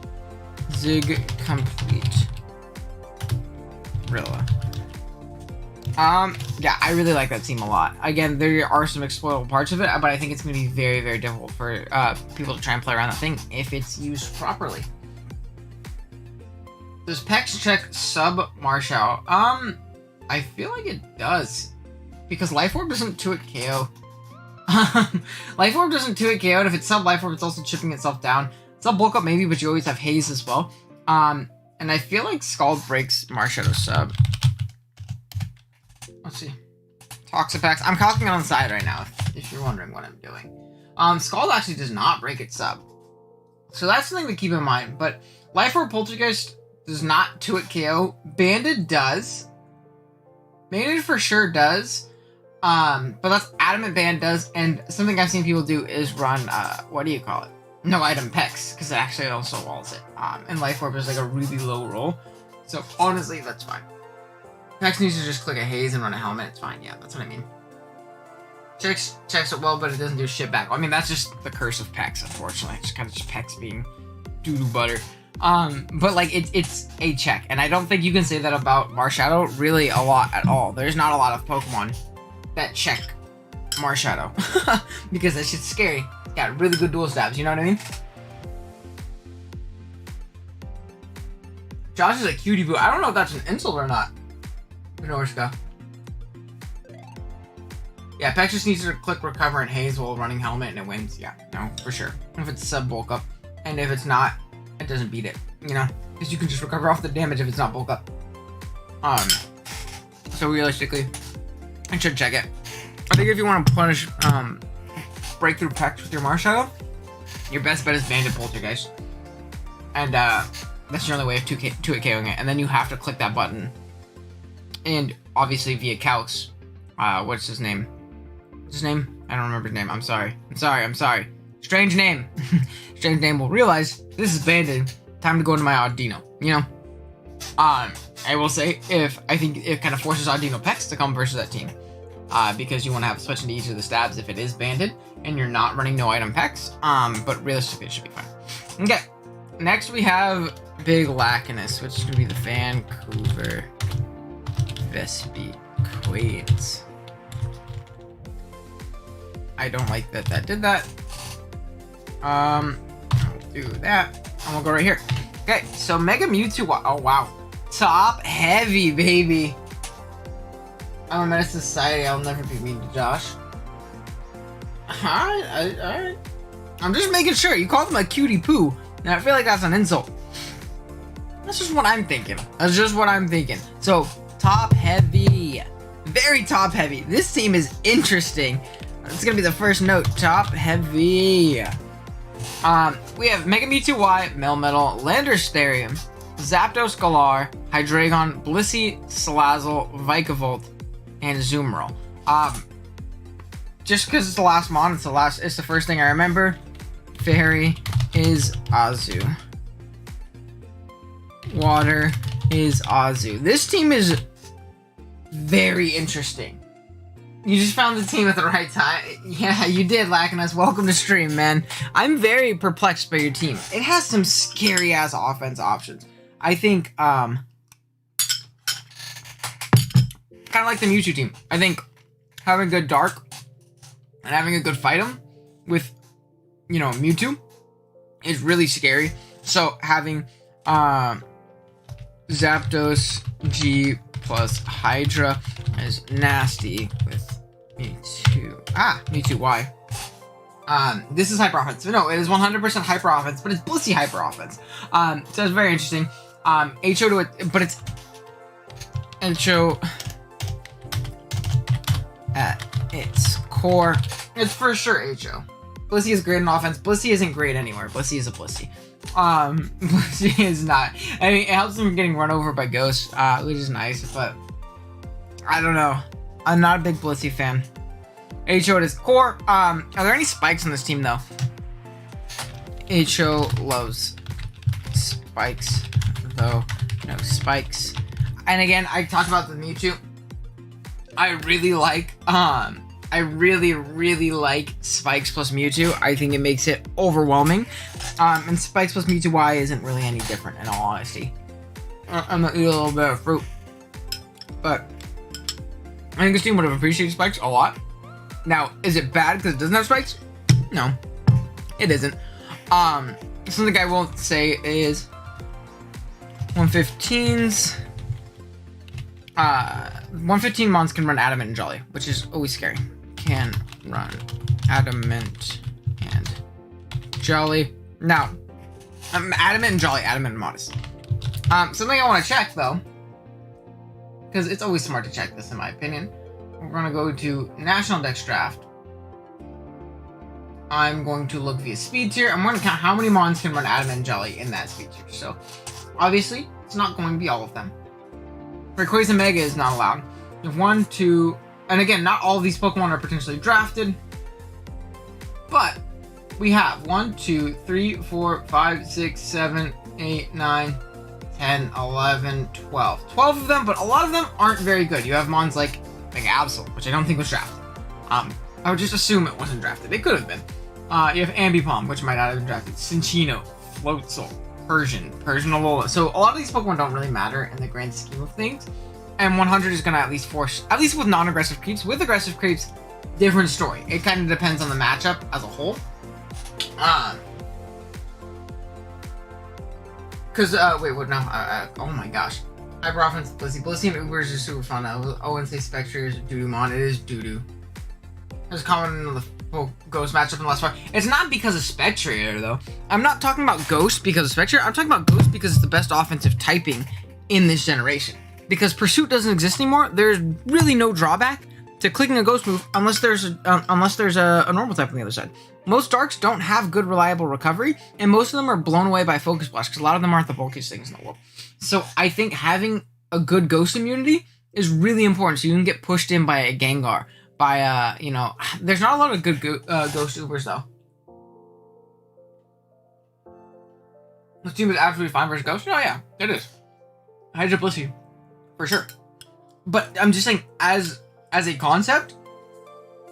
S1: Zig Complete Rilla. Yeah, I really like that team a lot. Again, there are some exploitable parts of it, but I think it's going to be very, very difficult for people to try and play around that thing if it's used properly. Does Pex check sub Marshall? I feel like it does, because Life Orb doesn't 2-hit KO. Life Orb doesn't 2-hit KO, and if it's sub Life Orb, it's also chipping itself down. Sub Bulk Up maybe, but you always have Haze as well. And I feel like Scald breaks Marshadow sub. Let's see. Toxapex. I'm calculating on the side right now, if you're wondering what I'm doing. Scald actually does not break its sub. So that's something to keep in mind. But Life Orb Poltergeist does not 2-hit KO. Banded does. Banded for sure does. But that's Adamant Band does. And something I've seen people do is run, what do you call it? No item Pex, because it actually also walls it. And Life Orb is like a really low roll. So honestly, that's fine. Pex needs to just click a Haze and run a Helmet. It's fine. Yeah, that's what I mean. Checks it well, but it doesn't do shit back. I mean, that's just the curse of Pex, unfortunately. It's kind of just Pex being doo-doo butter. But like, it's a check. And I don't think you can say that about Marshadow really a lot at all. There's not a lot of Pokemon that check Marshadow. Because that shit's scary. It's got really good dual stabs, you know what I mean? Josh is a cutie boo. I don't know if that's an insult or not. Minorska. Yeah, Pex just needs to click Recover and Haze while running Helmet and it wins. Yeah, no, for sure. If it's sub Bulk Up. And if it's not, it doesn't beat it. You know? Because you can just recover off the damage if it's not Bulk Up. So realistically, I should check it. I think if you want to punish Breakthrough Pex with your Marshadow, your best bet is Banded Poltergeist. And that's your only way of 2-hit KOing it. And then you have to click that button. And obviously via Calx. What's his name? What's his name? I don't remember his name. I'm sorry. Strange name. Strange name will realize this is banded. Time to go into my Audino. You know? I will say, I think it kind of forces Audino Pex to come versus that team. Because you want to have a switch into each of the stabs if it is banded. And you're not running no item Pex. But realistically, it should be fine. Okay. Next we have Big Lacanus, which is going to be the Vancouver Vespiquen. I don't like that did that. I'll do that. I'm gonna go right here. Okay, so Mega Mewtwo. Oh wow, top heavy, baby. I'm a menace to society. I'll never be mean to Josh. Alright. I'm just making sure. You called him a cutie poo. And I feel like that's an insult. That's just what I'm thinking. So, top heavy. Very top heavy. This team is interesting. It's going to be the first note. Top heavy. We have Mega Mewtwo Y, Melmetal, Landorstarium, Zapdos Galar, Hydreigon, Blissey, Salazzle, Vikavolt, and Azumarill. Just because it's the last mon, it's the first thing I remember. Fairy is Azu. Water is Azu. This team is very interesting. You just found the team at the right time. Yeah, you did, Lakinus. Welcome to stream, man. I'm very perplexed by your team. It has some scary ass offense options. I think, kind of like the Mewtwo team. I think having good Dark and having a good Fightem with, you know, Mewtwo is really scary. So having, Zapdos G plus Hydra is nasty with Mewtwo. Mewtwo Y. This is hyper offense. No, it is 100% hyper offense, but it's Blissey hyper offense. So it's very interesting. HO to it, but it's HO at its core. It's for sure HO. Blissey is great in offense. Blissey isn't great anywhere. Blissey is a Blissey. Blissey is not. I mean, it helps him getting run over by Ghost, which is nice, but I don't know. I'm not a big Blissey fan. HO at its core. Are there any spikes on this team, though? HO loves spikes, though. No spikes. And again, I talked about the Mewtwo. I really like Spikes plus Mewtwo. I think it makes it overwhelming. And Spikes plus Mewtwo Y isn't really any different, in all honesty. I'm gonna eat a little bit of fruit. But I think this team would have appreciated Spikes a lot. Now, is it bad because it doesn't have Spikes? No, it isn't. Something I won't say is 115s. 115 mons can run Adamant and Jolly, which is always scary. Can run Adamant and Jolly. Now, Adamant and Jolly, Adamant and Modest. Something I want to check, though, because it's always smart to check this, in my opinion. We're going to go to National Dex Draft. I'm going to look via speed tier. I'm going to count how many mons can run Adamant and Jolly in that speed tier. So, obviously, it's not going to be all of them. Rayquaza Mega is not allowed. You have 1, 2, and again, not all of these Pokemon are potentially drafted, but we have 1, 2, 3, 4, 5, 6, 7, 8, 9, 10, 11, 12. 12 of them, but a lot of them aren't very good. You have mons like Absol, which I don't think was drafted. I would just assume it wasn't drafted. It could have been. You have Ambipom, which might not have been drafted. Cinccino, Floatzel, Persian Alola. So a lot of these Pokemon don't really matter in the grand scheme of things. And 100 is going to at least force, at least with non-aggressive creeps. With aggressive creeps, different story. It kind of depends on the matchup as a whole. Wait, what? No. Oh my gosh. Hyper offense, Blissey and Ubers are super fun. I wouldn't say Spectre is Doodoo-mon. It is Doodoo. There's a common in the Ghost matchup in the last part. It's not because of Spectre, though. I'm not talking about Ghost because of Spectre. I'm talking about Ghost because it's the best offensive typing in this generation. Because Pursuit doesn't exist anymore, there's really no drawback to clicking a Ghost move unless there's a normal type on the other side. Most Darks don't have good reliable recovery, and most of them are blown away by Focus Blast because a lot of them aren't the bulkiest things in the world. So I think having a good Ghost immunity is really important, so you can get pushed in by a Gengar. By, there's not a lot of good Ghost Ubers, though. This team is absolutely fine versus Ghost? Oh, yeah, it is. Hydra Blissey, for sure. But I'm just saying, as a concept,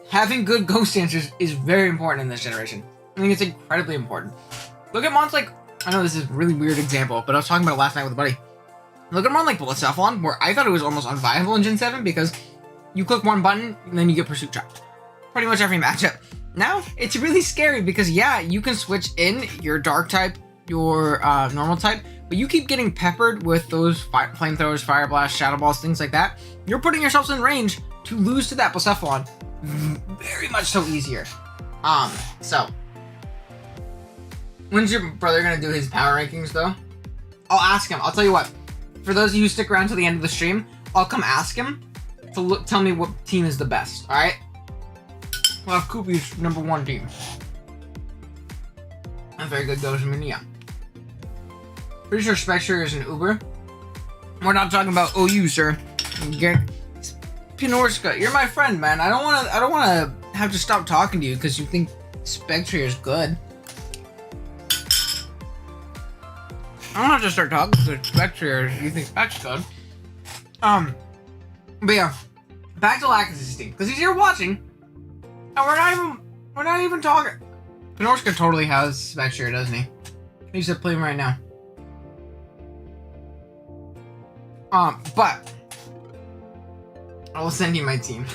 S1: having good Ghost answers is very important in this generation. I think it's incredibly important. Look at mons like, I know this is a really weird example, but I was talking about it last night with a buddy. Look at mon like Blacephalon, where I thought it was almost unviable in Gen 7 because you click one button, and then you get Pursuit Chopped. Pretty much every matchup. Now, it's really scary because, yeah, you can switch in your Dark type, your normal type, but you keep getting peppered with those Flamethrowers, Fire Blast, Shadow Balls, things like that. You're putting yourselves in range to lose to that Blacephalon. Very much so easier. So, When's your brother gonna do his power rankings though? I'll ask him. I'll tell you what. For those of you who stick around till the end of the stream, I'll come ask him to tell me what team is the best. All right? Well, Koopy's #1 team. A very good Gozamin, yeah. Pretty sure Spectre is an Uber. We're not talking about OU, sir. Pinorska, you're my friend, man. I don't wanna have to stop talking to you because you think Spectre is good. I don't have to start talking to Spectre if you think Spectre's good. But yeah, back to Lacus' team because he's here watching, and we're not even talking. Pinorska totally has Spectre, doesn't he? He's at play him right now. But I will send you my team.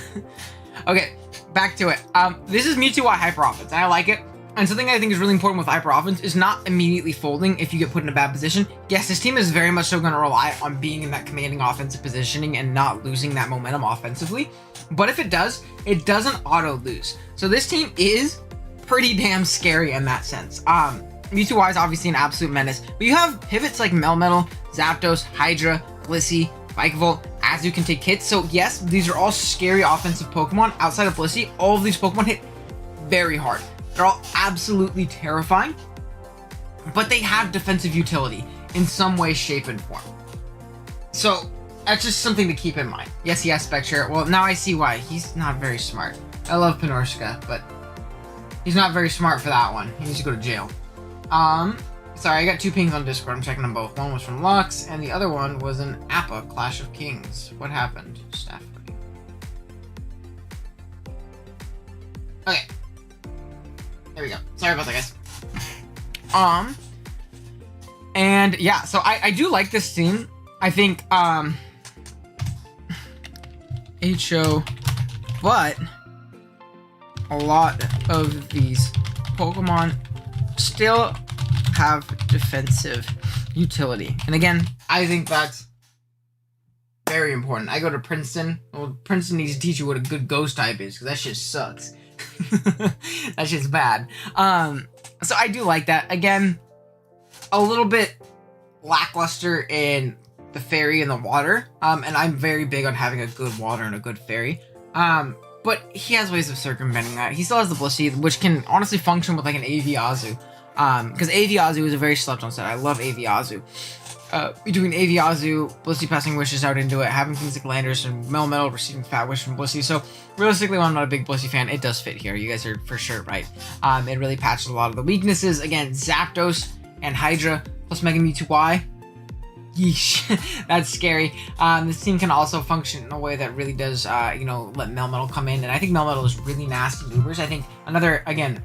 S1: Okay, back to it. This is Mewtwo Y Hyper Offense, and I like it. And something I think is really important with Hyper Offense is not immediately folding if you get put in a bad position. Yes, this team is very much so going to rely on being in that commanding offensive positioning and not losing that momentum offensively. But if it does, it doesn't auto lose. So this team is pretty damn scary in that sense. Mewtwo Y is obviously an absolute menace, but you have pivots like Melmetal, Zapdos, Hydra, Blissey, Vikavolt, Azu can take hits. So yes, these are all scary offensive Pokemon. Outside of Blissey, all of these Pokemon hit very hard. They're all absolutely terrifying, but they have defensive utility in some way, shape, and form. So that's just something to keep in mind. Yes, he has Spectre. Well, now I see why. He's not very smart. I love Pinorska, but he's not very smart for that one. He needs to go to jail. Sorry, I got 2 pings on Discord. I'm checking them both. One was from Lux, and the other one was an Appa Clash of Kings. What happened? Staff. Okay. There we go. Sorry about that, guys. And yeah, so I do like this team. I think, HO, but a lot of these Pokemon still have defensive utility. And again, I think that's very important. I go to Princeton. Well, Princeton needs to teach you what a good ghost type is, because that shit sucks. That shit's bad. So I do like that. Again, a little bit lackluster in the fairy and the water. And I'm very big on having a good water and a good fairy. But he has ways of circumventing that. He still has the Blissey, which can honestly function with like an AV Azu. Because AV Azu is a very slept on set. I love AV Azu. Between AV Azu, Blissey passing wishes out into it, having things like Landers and Melmetal receiving Fat Wish from Blissey. So realistically, when I'm not a big Blissey fan, it does fit here. You guys are for sure right. It really patches a lot of the weaknesses. Again, Zapdos and Hydra plus Mega Mewtwo Y. Yeesh, that's scary. This team can also function in a way that really does, let Melmetal come in. And I think Melmetal is really nasty Ubers. I think another, again,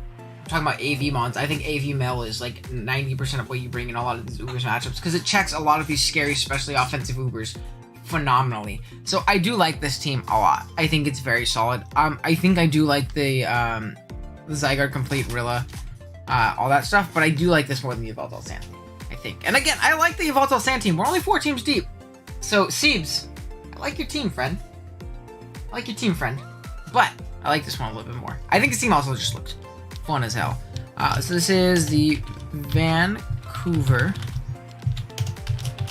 S1: talking about AV mons, I think AV Mel is like 90% of what you bring in a lot of these Ubers matchups because it checks a lot of these scary, especially offensive Ubers phenomenally. So I do like this team a lot. I think it's very solid. I think I do like the Zygarde Complete Rilla, all that stuff, but I do like this more than the Yveltal Sand, I think. And again, I like the Yveltal Sand team. We're only 4 teams deep. So, Siebes, I like your team, friend. I like your team, friend. But I like this one a little bit more. I think this team also just looks fun as hell. So this is the Vancouver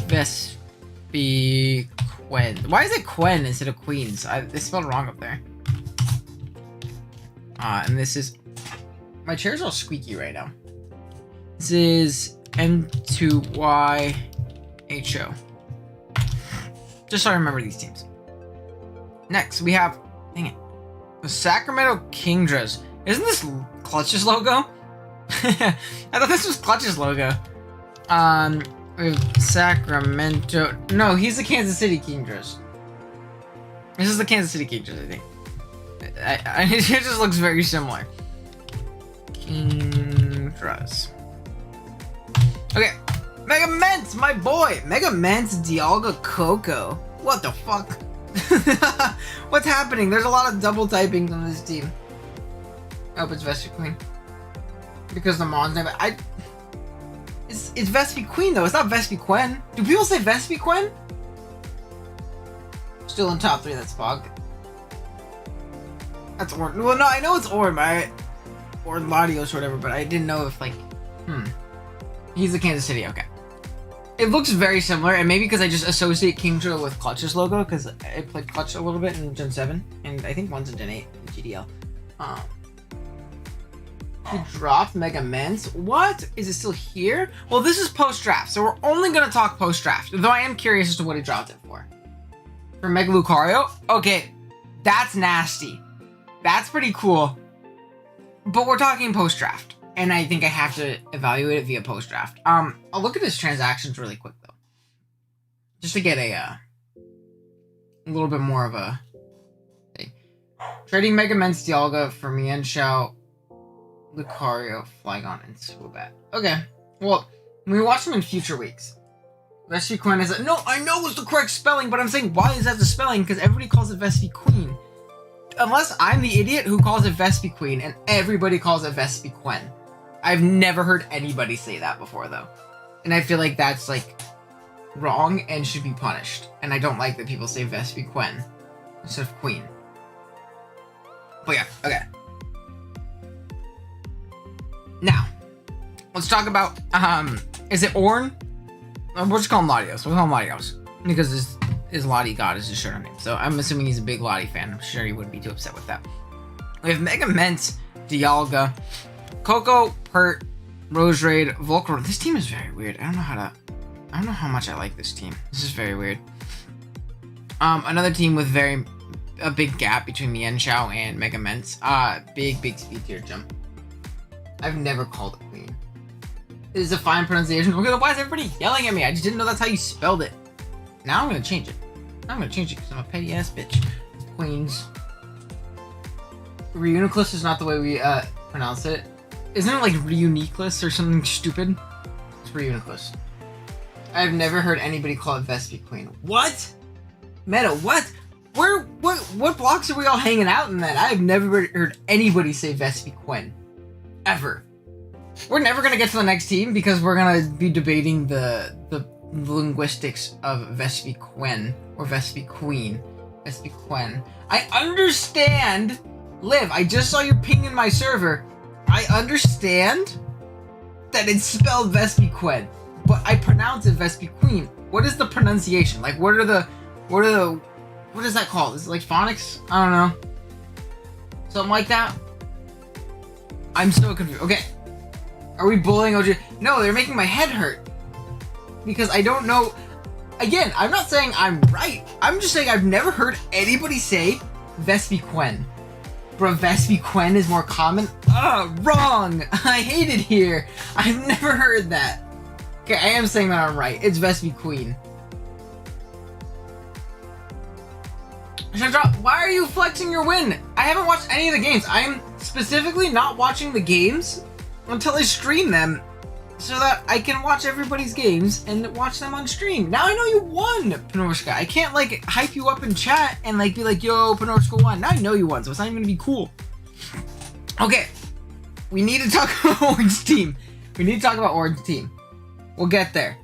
S1: Vespiquen. Why is it Quen instead of Queens? They spelled it wrong up there. And this is... My chair's all squeaky right now. This is M2YHO. Just so I remember these teams. Next, we have... Dang it. The Sacramento Kingdras. Isn't this Clutch's logo? I thought this was Clutch's logo. We have Sacramento. No, he's the Kansas City Kingdras. This is the Kansas City Kingdras, I think. It just looks very similar. Kingdras. Okay. Mega Ments, my boy. Mega Ments, Dialga Coco. What the fuck? What's happening? There's a lot of double typing on this team. I hope it's Vespiquen. Because the Mon's name. It's Vespiquen though. It's not Vespiquen. Do people say Vespiquen? Still in top 3. That's Fog. That's Ord. Well, no, I know it's Ord, but or Latios or whatever. But I didn't know if like, He's the Kansas City, okay. It looks very similar, and maybe because I just associate King Drill with Clutch's logo, because I played Clutch a little bit in Gen 7, and I think one's in Gen 8 in GDL. He dropped Mega Mints. What? Is it still here? Well, this is post-draft, so we're only going to talk post-draft, though I am curious as to what he dropped it for. For Mega Lucario? Okay, that's nasty. That's pretty cool. But we're talking post-draft, and I think I have to evaluate it via post-draft. I'll look at his transactions really quick, though. Just to get a little bit more of a thing. Trading Mega Mints Dialga for Mienshao, Lucario, Flygon, and Swoobat. Okay, well, we watch them in future weeks. Vespiquen is no, I know it's the correct spelling, but I'm saying why is that the spelling? Because everybody calls it Vespiquen. Unless I'm the idiot who calls it Vespiquen and everybody calls it Vespiquen. I've never heard anybody say that before, though. And I feel like that's, like, wrong and should be punished. And I don't like that people say Vespiquen instead of Queen. But yeah, okay. Now, let's talk about, is it Orn? We'll just call him Latios. We'll call him Latios. Because his Lottie God is his shirt name. So I'm assuming he's a big Lottie fan. I'm sure he wouldn't be too upset with that. We have Mega Mints, Dialga, Coco, Pert, Roserade, Volcarona. This team is very weird. I don't know how much I like this team. This is very weird. Another team with a big gap between Mienshao and Mega Mints. Big speed tier jump. I've never called it Queen. It is a fine pronunciation. Okay, why is everybody yelling at me? I just didn't know that's how you spelled it. Now I'm gonna change it. I'm gonna change it because I'm a petty ass bitch. Queens. Reuniclus is not the way we pronounce it. Isn't it like Reuniclus or something stupid? It's Reuniclus. I've never heard anybody call it Vespiquen. What? Meta, what? What blocks are we all hanging out in that? I've never heard anybody say Vespiquen. Ever. We're never gonna get to the next team because we're gonna be debating the linguistics of Vespiquen or Vespiquen. Vespiquen. I understand. Liv, I just saw your ping in my server. I understand that it's spelled Vespiquen, but I pronounce it Vespiquen. What is the pronunciation? Like, what is that called? Is it like phonics? I don't know. Something like that. I'm so confused. Okay. Are we bullying OG? No, they're making my head hurt. Because I don't know. Again, I'm not saying I'm right. I'm just saying I've never heard anybody say Vespiquen. Bro, Vespiquen is more common? Wrong! I hate it here. I've never heard that. Okay, I am saying that I'm right. It's Vespiquen. Why are you flexing your win? I haven't watched any of the games. I'm specifically not watching the games until I stream them so that I can watch everybody's games and watch them on stream. Now I know you won, Panorska. I can't, like, hype you up in chat and, like, be like, yo, Panorska won. Now I know you won, so it's not even gonna be cool. Okay. We need to talk about Orange Team. We need to talk about Orange Team. We'll get there.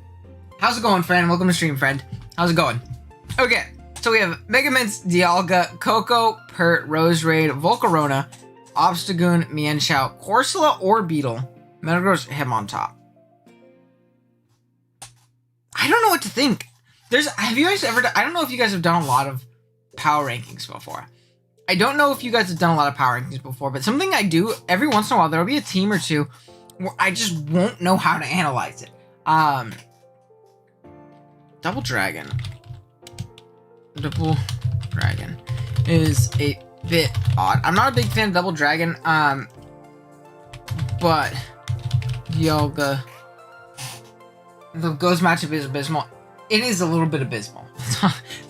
S1: How's it going, friend? Welcome to stream, friend. How's it going? Okay. So we have Mega Mints, Dialga, Coco, Pert, Roserade, Volcarona, Obstagoon, Mienshao, Corsola, or Beetle. Metagross, Hitmontop. I don't know what to think. Have you guys ever I don't know if you guys have done a lot of power rankings before. I don't know if you guys have done a lot of power rankings before, but something I do every once in a while, there'll be a team or two where I just won't know how to analyze it. Double Dragon. Double Dragon is a bit odd. I'm not a big fan of Double Dragon, but Dialga, the Ghost matchup is abysmal. It is a little bit abysmal.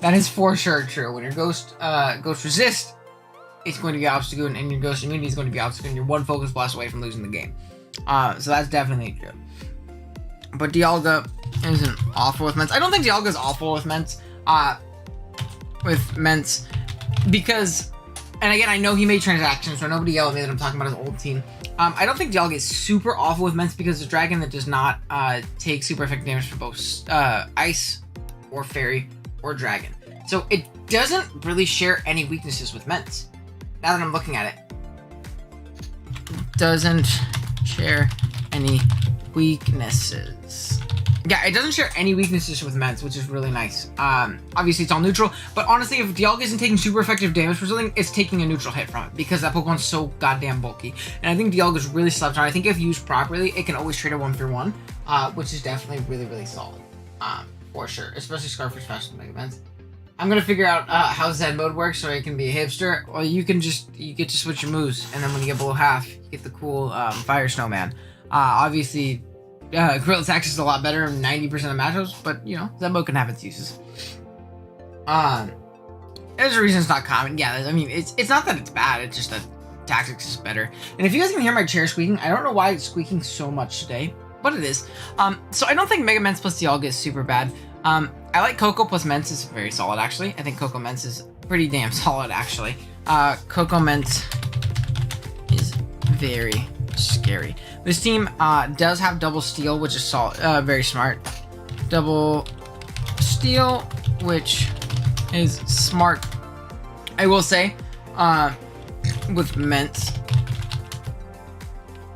S1: That is for sure true. When your Ghost resist, it's going to be Obstagoon, and your Ghost immunity is going to be Obstagoon. You're one focus blast away from losing the game. So that's definitely true. But Dialga isn't awful with Ments. I don't think Dialga is awful with Ments. Because, and again, I know he made transactions, so nobody yell at me that I'm talking about his old team. I don't think Dialga is super awful with Ments because it's a dragon that does not take super effective damage for both Ice or Fairy or Dragon. So it doesn't really share any weaknesses with Ments. Now that I'm looking at it. Doesn't share any weaknesses. Yeah, it doesn't share any weaknesses with Ments, which is really nice. Obviously, it's all neutral, but honestly, if Dialga isn't taking super effective damage for something, it's taking a neutral hit from it, because that Pokemon's so goddamn bulky. And I think Dialga's really slept on. I think if used properly, it can always trade a 1-for-1, which is definitely really, really solid. For sure. Especially Scarfish faster than Mega Ments. I'm gonna figure out how Zen mode works so I can be a hipster. Or you get to switch your moves, and then when you get below half, you get the cool Fire Snowman. Obviously, Gorilla Tactics is a lot better in 90% of matchups, but you know, Zen mode can have its uses. There's a reason it's not common. Yeah, I mean, it's not that it's bad, it's just that Tactics is better. And if you guys can hear my chair squeaking, I don't know why it's squeaking so much today, but it is. So I don't think Mega Ments plus Dialga is super bad. I like Coco plus Ments is very solid, actually. I think Coco Ments is pretty damn solid, actually. Coco Ments is very scary. This team does have double steal, which is solid, very smart. Double steal, which is smart. I will say, with Ments,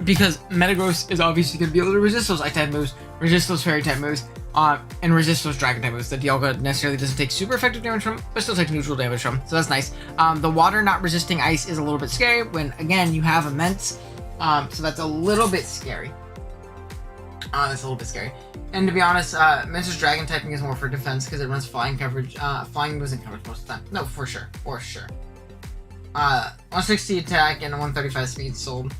S1: because Metagross is obviously going to be able to resist those Ice-type moves, resist those Fairy-type moves, and resist those Dragon-type moves that Dialga necessarily doesn't take super effective damage from, but still takes neutral damage from, so that's nice. The water not resisting ice is a little bit scary when, again, you have a Ments, so that's a little bit scary. That's a little bit scary. And to be honest, Ments' Dragon typing is more for defense because it runs flying coverage, flying moves and coverage most of the time. No, for sure, for sure. 160 attack and 135 speed sold.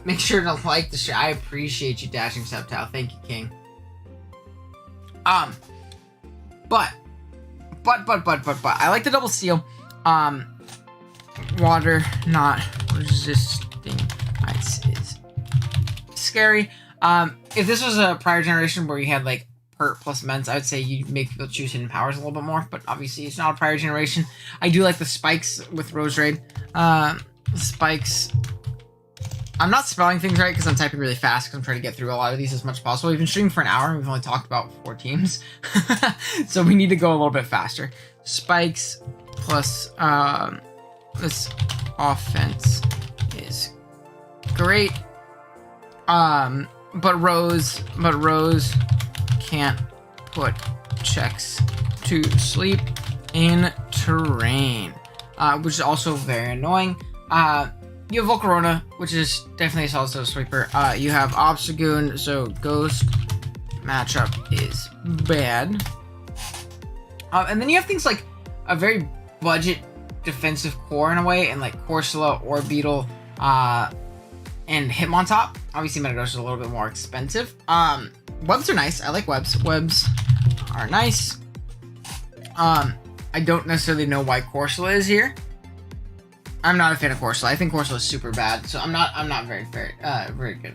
S1: Make sure to like the show. I appreciate you, Dashing Sceptile. Thank you, King. But I like the double steal. Water not resisting ice is scary. If this was a prior generation where you had like Pert plus Ments, I would say you'd make people choose hidden powers a little bit more, but obviously it's not a prior generation. I do like the spikes with Roserade. Spikes. I'm not spelling things right because I'm typing really fast because I'm trying to get through a lot of these as much as possible. We've been streaming for an hour and we've only talked about 4 teams. So we need to go a little bit faster. Spikes plus this offense is great. But Rose can't put checks to sleep in terrain, which is also very annoying. You have Volcarona, which is definitely a solid sweeper. You have Obstagoon, so Ghost matchup is bad. And then you have things like a very budget defensive core in a way, and like Corsola, Orbeetle, and Hitmontop. Obviously, Metagross is a little bit more expensive. Webs are nice. I like webs. Webs are nice. I don't necessarily know why Corsola is here. I'm not a fan of Corsola. I think Corsola is super bad, so I'm not very good.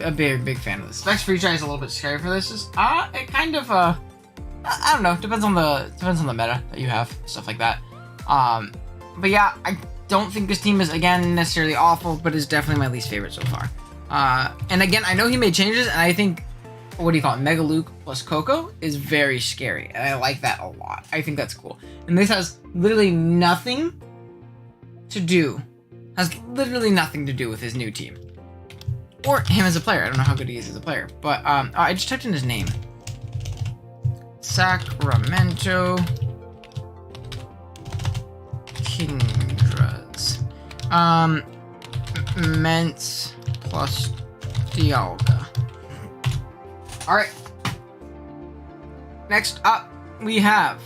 S1: A big fan of this. Specs Free Try is a little bit scary for this. It kind of I don't know. Depends on the meta that you have, stuff like that. But yeah, I don't think this team is again necessarily awful, but is definitely my least favorite so far. And again, I know he made changes, and I think what do you call it? Mega Luke plus Coco is very scary, and I like that a lot. I think that's cool. And this has literally nothing to do with his new team or him as a player. I don't know how good he is as a player, but I just typed in his name. Sacramento Kingdras. Ments plus Dialga. All right. Next up, we have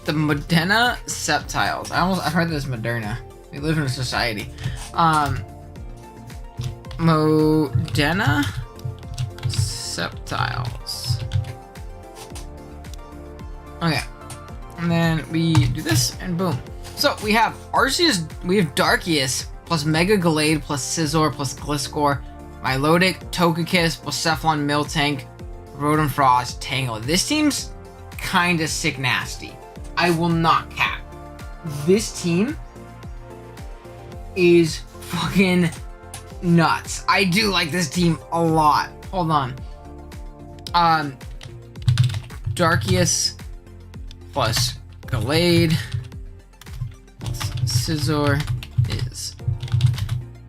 S1: the Modena Sceptiles. I've heard this Moderna. We live in a society. Modena Sceptiles. Okay. And then we do this, and boom. So we have Arceus, we have Darkius plus Mega Gallade plus Scizor plus Gliscor, Milotic, Togekiss, Blacephalon, Miltank, Rotom Frost, Tangle. This team's kinda sick nasty. I will not cap. This team is fucking nuts. I do like this team a lot. Hold on. Darkius plus Gallade plus Scizor is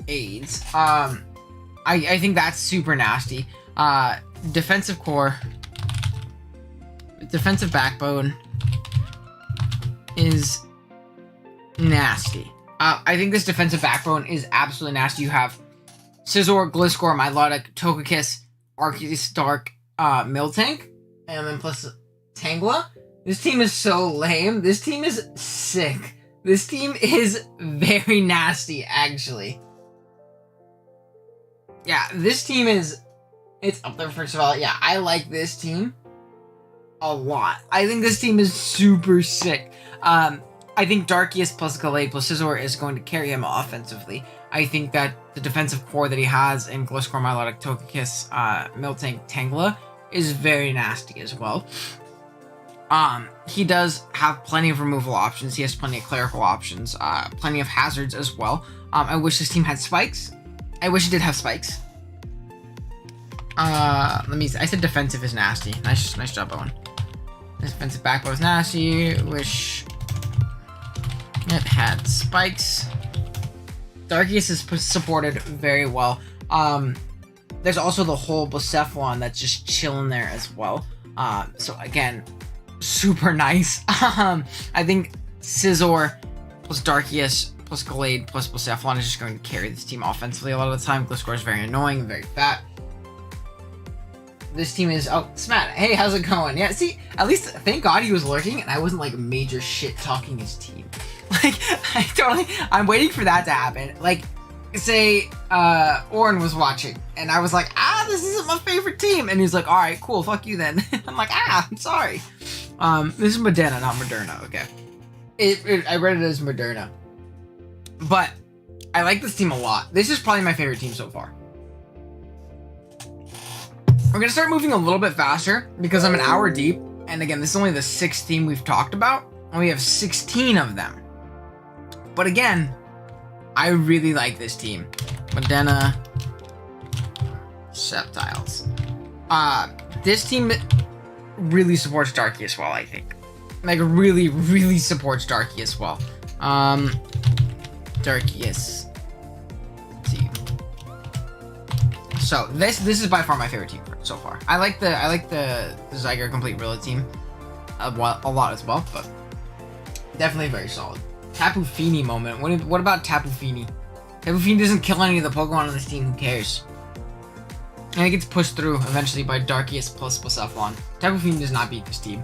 S1: AIDS. I I think that's super nasty. Defensive core, defensive backbone is nasty. I think this defensive backbone is absolutely nasty. You have Scizor, Gliscor, Milotic, Togekiss, Arceus, Dark, Miltank, and then plus Tangela. This team is so lame. This team is sick. This team is very nasty, actually. Yeah, this team is... It's up there, first of all. Yeah, I like this team a lot. I think this team is super sick. I think Darkius plus Gallade plus Scizor is going to carry him offensively. I think that the defensive core that he has in Gliscor, Milotic, Togekiss, Miltank, Tangela is very nasty as well. He does have plenty of removal options. He has plenty of clerical options, plenty of hazards as well. I wish this team had spikes. I wish it did have spikes. Let me see. I said defensive is nasty. Nice job, Owen. Defensive backbone is nasty. Wish it had spikes. Darkius is supported very well. There's also the whole Blacephalon that's just chilling there as well. So again, super nice. I think Scizor plus Darkius plus Gallade plus Blacephalon is just going to carry this team offensively a lot of the time. Gliscor is very annoying, very fat. This team is... Oh, Smat. Hey, how's it going? Yeah, see, at least, thank God he was lurking and I wasn't, like, major shit-talking his team. Like, I'm waiting for that to happen. Like, say, Oren was watching and I was like, this isn't my favorite team. And he's like, alright, cool, fuck you then. I'm like, I'm sorry. This is Moderna, not Moderna, okay. I read it as Moderna. But, I like this team a lot. This is probably my favorite team so far. We're going to start moving a little bit faster because I'm an hour deep. And again, this is only the 6th team we've talked about. And we have 16 of them. But again, I really like this team. Moderna, Sceptiles. This team really supports Darky as well, I think. Like, really, really supports Darky as well. Darkius. Let's see. So this is by far my favorite team so far. I like the Zyger Complete Rilla team a lot as well, but definitely very solid. Tapu Fini moment. What about Tapu Fini? Tapu Fini doesn't kill any of the Pokemon on this team. Who cares? And it gets pushed through eventually by Darkius plus Blacephalon. Tapu Fini does not beat this team.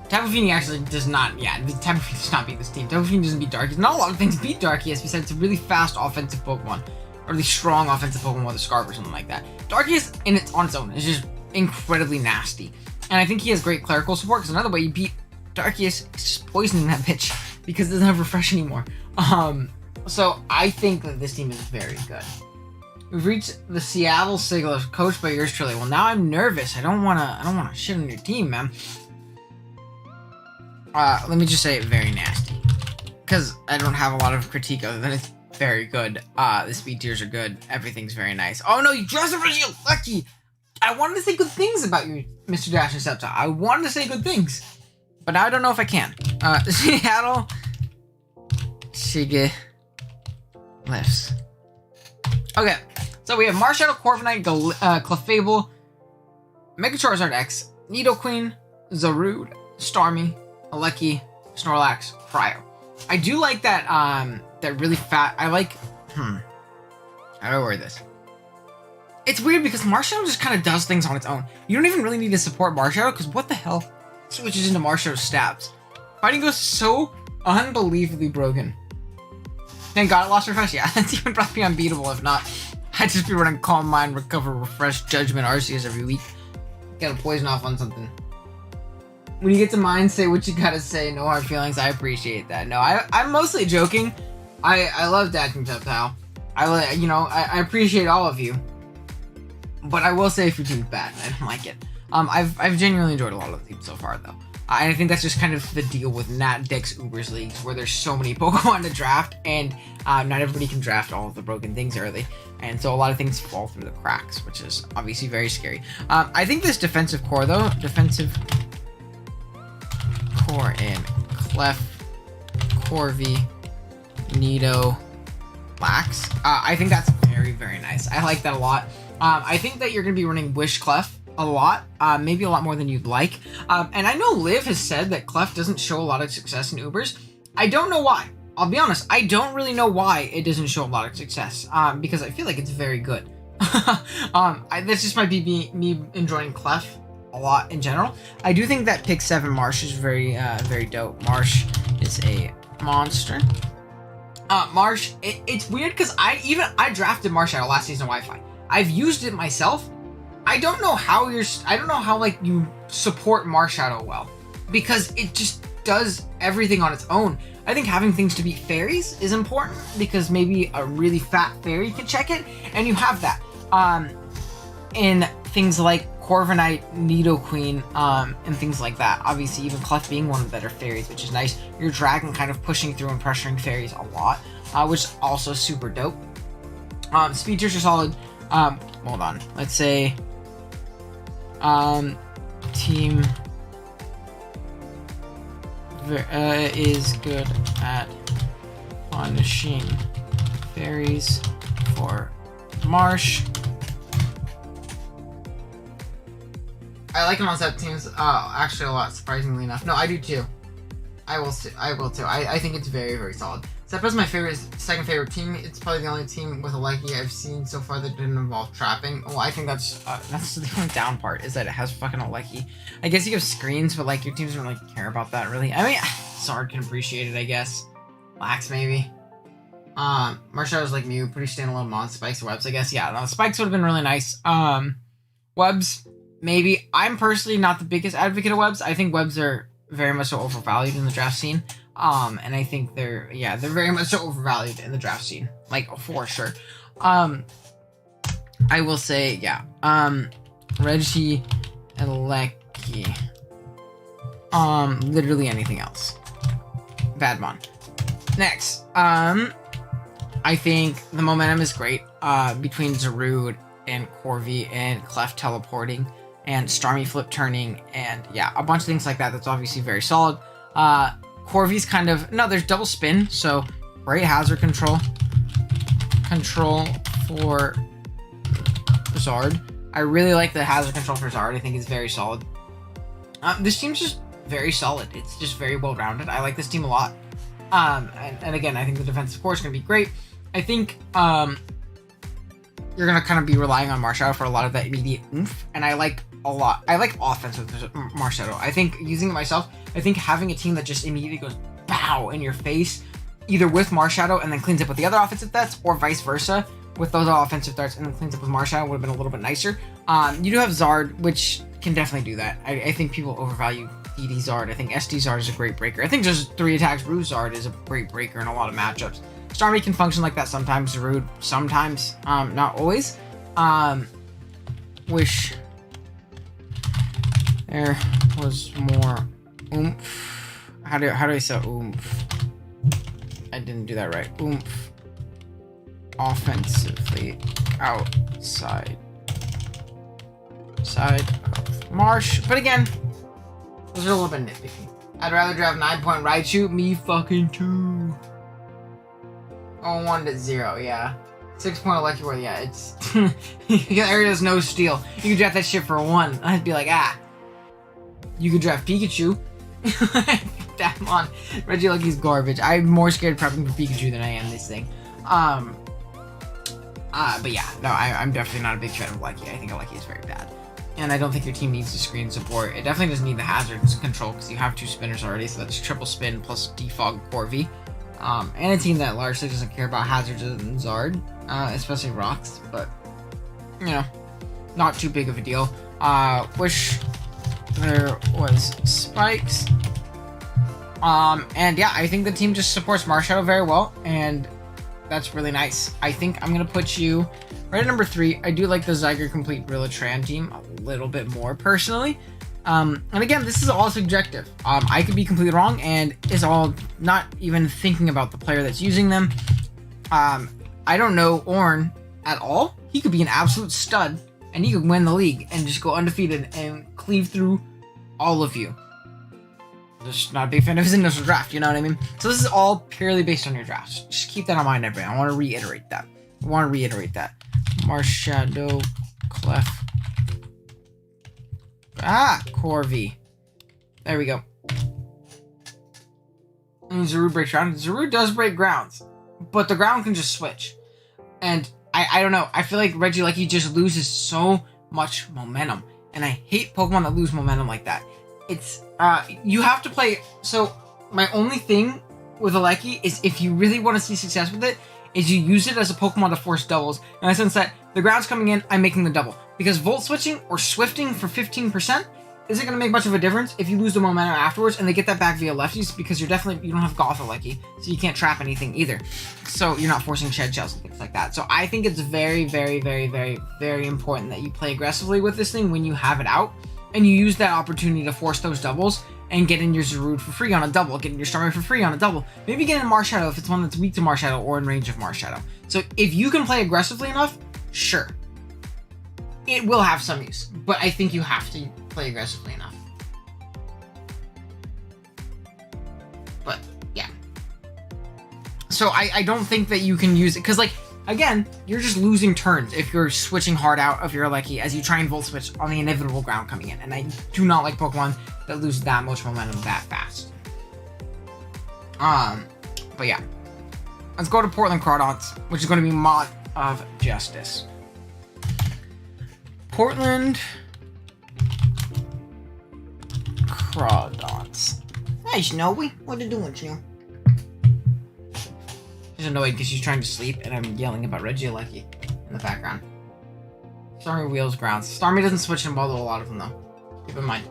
S1: Tapu Fini actually does not. Yeah, Tapu Fini does not beat this team. Tapu Fini doesn't beat Darkius. Not a lot of things beat Darkius besides a really fast offensive Pokemon. Or really strong offensive Pokemon with a Scarf or something like that. Darkius on its own is just incredibly nasty. And I think he has great clerical support, because another way you beat Darkius is just poisoning that bitch, because it doesn't have Refresh anymore. So I think that this team is very good. We've reached the Seattle Sigil, coached by yours truly. Well, now I'm nervous. I don't wanna shit on your team, man. Let me just say very nasty. Because I don't have a lot of critique other than it's very good. The speed tiers are good. Everything's very nice. Oh no, you dressed up as you lucky! I wanted to say good things about you, Mr. Dash and Sceptile. I wanted to say good things. But now I don't know if I can. Seattle Shige lifts. Okay, so we have Marshadow, Corviknight, Clefable, Mega Charizard X, Nidoqueen, Zarude, Starmie, Alecki, Snorlax, Cryo. I do like that, that really fat... I like... How do I word this? It's weird because Marshadow just kind of does things on its own. You don't even really need to support Marshadow, because what the hell switches into Marshadow's stats? Fighting Ghost is so unbelievably broken. Thank God it lost Refresh. Yeah, that's even probably unbeatable if not. I'd just be running Calm Mind, Recover, Refresh, Judgment, Arceus every week. Gotta poison off on something. When you get to mine, say what you gotta say. No hard feelings. I appreciate that. No, I'm mostly joking. I love Dashing Sceptile. I appreciate all of you. But I will say if your team's bad, I don't like it. I've genuinely enjoyed a lot of the teams so far, though. And I think that's just kind of the deal with Nat Dex Ubers leagues, where there's so many Pokemon to draft, and not everybody can draft all of the broken things early. And so a lot of things fall through the cracks, which is obviously very scary. I think this defensive core, though, defensive core in Clef, Corvi, Nido, Lax. I think that's very, very nice. I like that a lot. I think that you're going to be running Wish Clef a lot, maybe a lot more than you'd like. And I know Liv has said that Clef doesn't show a lot of success in Ubers. I don't know why. I'll be honest, I don't really know why it doesn't show a lot of success, because I feel like it's very good. This just might be me enjoying Clef a lot in general. I do think that pick 7 Marsh is very dope. Marsh is a monster. Marsh, it's weird because I drafted Marsh out of last season of Wi-Fi. I've used it myself. I don't know how like you support Marshadow well, because it just does everything on its own. I think having things to beat fairies is important, because maybe a really fat fairy can check it, and you have that. In things like Corviknight, Nidoqueen, and things like that. Obviously, even Clef being one of the better fairies, which is nice. Your Dragon kind of pushing through and pressuring fairies a lot, which is also super dope. Speed tiers are solid. Hold on. Let's say team is good at punishing fairies for Marsh. I like him on set teams, actually a lot, surprisingly enough. No, I do too. I will too. I think it's very, very solid. Seppa's my second favorite team. It's probably the only team with a Lucky I've seen so far that didn't involve trapping. Well, I think that's the only down part, is that it has fucking a Lucky. I guess you have screens, but like your teams don't really care about that, really. I mean, Zard can appreciate it, I guess. Lax, maybe. Marshall's like Mew, pretty standalone mon. Spikes or Webs, I guess. Yeah, no, Spikes would have been really nice. Webs, maybe. I'm personally not the biggest advocate of Webs. I think Webs are very much so overvalued in the draft scene. And I think they're very much so overvalued in the draft scene. Like, for sure. I will say, yeah. Reggie and Lecky. Literally anything else. Badmon. Next. I think the momentum is great. Between Zarude and Corvi and Clef teleporting and Starmie flip turning and yeah, a bunch of things like that. That's obviously very solid. Corvi's kind of, no, there's double spin, so great hazard control for Zard. I really like the hazard control for Zard. I think it's very solid. This team's just very solid. It's just very well rounded. I like this team a lot. And again, I think the defensive core is going to be great. I think you're going to kind of be relying on Marshadow for a lot of that immediate oomph, and I like a lot. I like offense with Marshadow. I think using it myself, I think having a team that just immediately goes bow in your face, either with Marshadow and then cleans up with the other offensive threats, or vice versa, with those offensive threats and then cleans up with Marshadow, would have been a little bit nicer. You do have Zard, which can definitely do that. I think people overvalue DD Zard. I think SD Zard is a great breaker. I think just 3 attacks Rue Zard is a great breaker in a lot of matchups. Starmie can function like that sometimes, Zarude sometimes, not always. Wish there was more oomph. How do I say oomph? I didn't do that right. Oomph. Offensively outside of Marsh. But again, those are a little bit nitpicky. I'd rather draft 9-point Raichu. Me fucking too. Oh, 1-0, yeah. 6-point Lucky Word, yeah, it's... Area does no steal. You could draft that shit for 1. I'd be like, ah. You could draft Pikachu. Damn on. Regieleku's garbage. I'm more scared prepping for Pikachu than I am this thing. But yeah, no, I'm definitely not a big fan of Lucky. I think Lucky is very bad. And I don't think your team needs the screen support. It definitely doesn't need the hazard control because you have 2 spinners already, so that's triple spin plus defog Corvi. And a team that largely doesn't care about hazards than Zard, especially rocks, but, you know, not too big of a deal. Wish there was spikes. And yeah, I think the team just supports Marshadow very well, and that's really nice. I think I'm going to put you right at number 3. I do like the Zyger Complete Brillatran team a little bit more, personally. And again, this is all subjective. I could be completely wrong, and it's all not even thinking about the player that's using them. I don't know Ornn at all. He could be an absolute stud, and he could win the league and just go undefeated and cleave through all of you. Just not a big fan of his initial draft, you know what I mean? So this is all purely based on your drafts. Just keep that in mind, everybody. I want to reiterate that. I want to reiterate that. Marshadow, Clef. Corvi. There we go. And Zarude breaks ground. Zarude does break grounds, but the ground can just switch. And I don't know. I feel like Regieleki just loses so much momentum. And I hate Pokemon that lose momentum like that. It's, you have to play... So, my only thing with Aleki is if you really want to see success with it, is you use it as a Pokemon to force doubles. In the sense that the ground's coming in, I'm making the double. Because Volt Switching or Swifting for 15% isn't going to make much of a difference if you lose the momentum afterwards, and they get that back via lefties, because you don't have Goth Aleki, so you can't trap anything either. So you're not forcing Shed Shells and things like that. So I think it's very, very, very, very, very important that you play aggressively with this thing when you have it out, and you use that opportunity to force those doubles, and get in your Zarude for free on a double, get in your Starmie for free on a double, maybe get in Marshadow if it's one that's weak to Marshadow or in range of Marshadow. So if you can play aggressively enough, sure. It will have some use, but I think you have to play aggressively enough. But, yeah. So I don't think that you can use it, because, like, again, you're just losing turns if you're switching hard out of your Aleki as you try and Volt Switch on the inevitable ground coming in, and I do not like Pokemon that lose that much momentum that fast. But yeah. Let's go to Portland Crawdons, which is going to be Mod of Justice. Portland Crawdons. Hey, Snowy. What are you doing, Snow? She's annoyed because she's trying to sleep and I'm yelling about Regieleki in the background. Starmie wheels grounds. Starmie doesn't switch in ball to a lot of them, though. Keep in mind.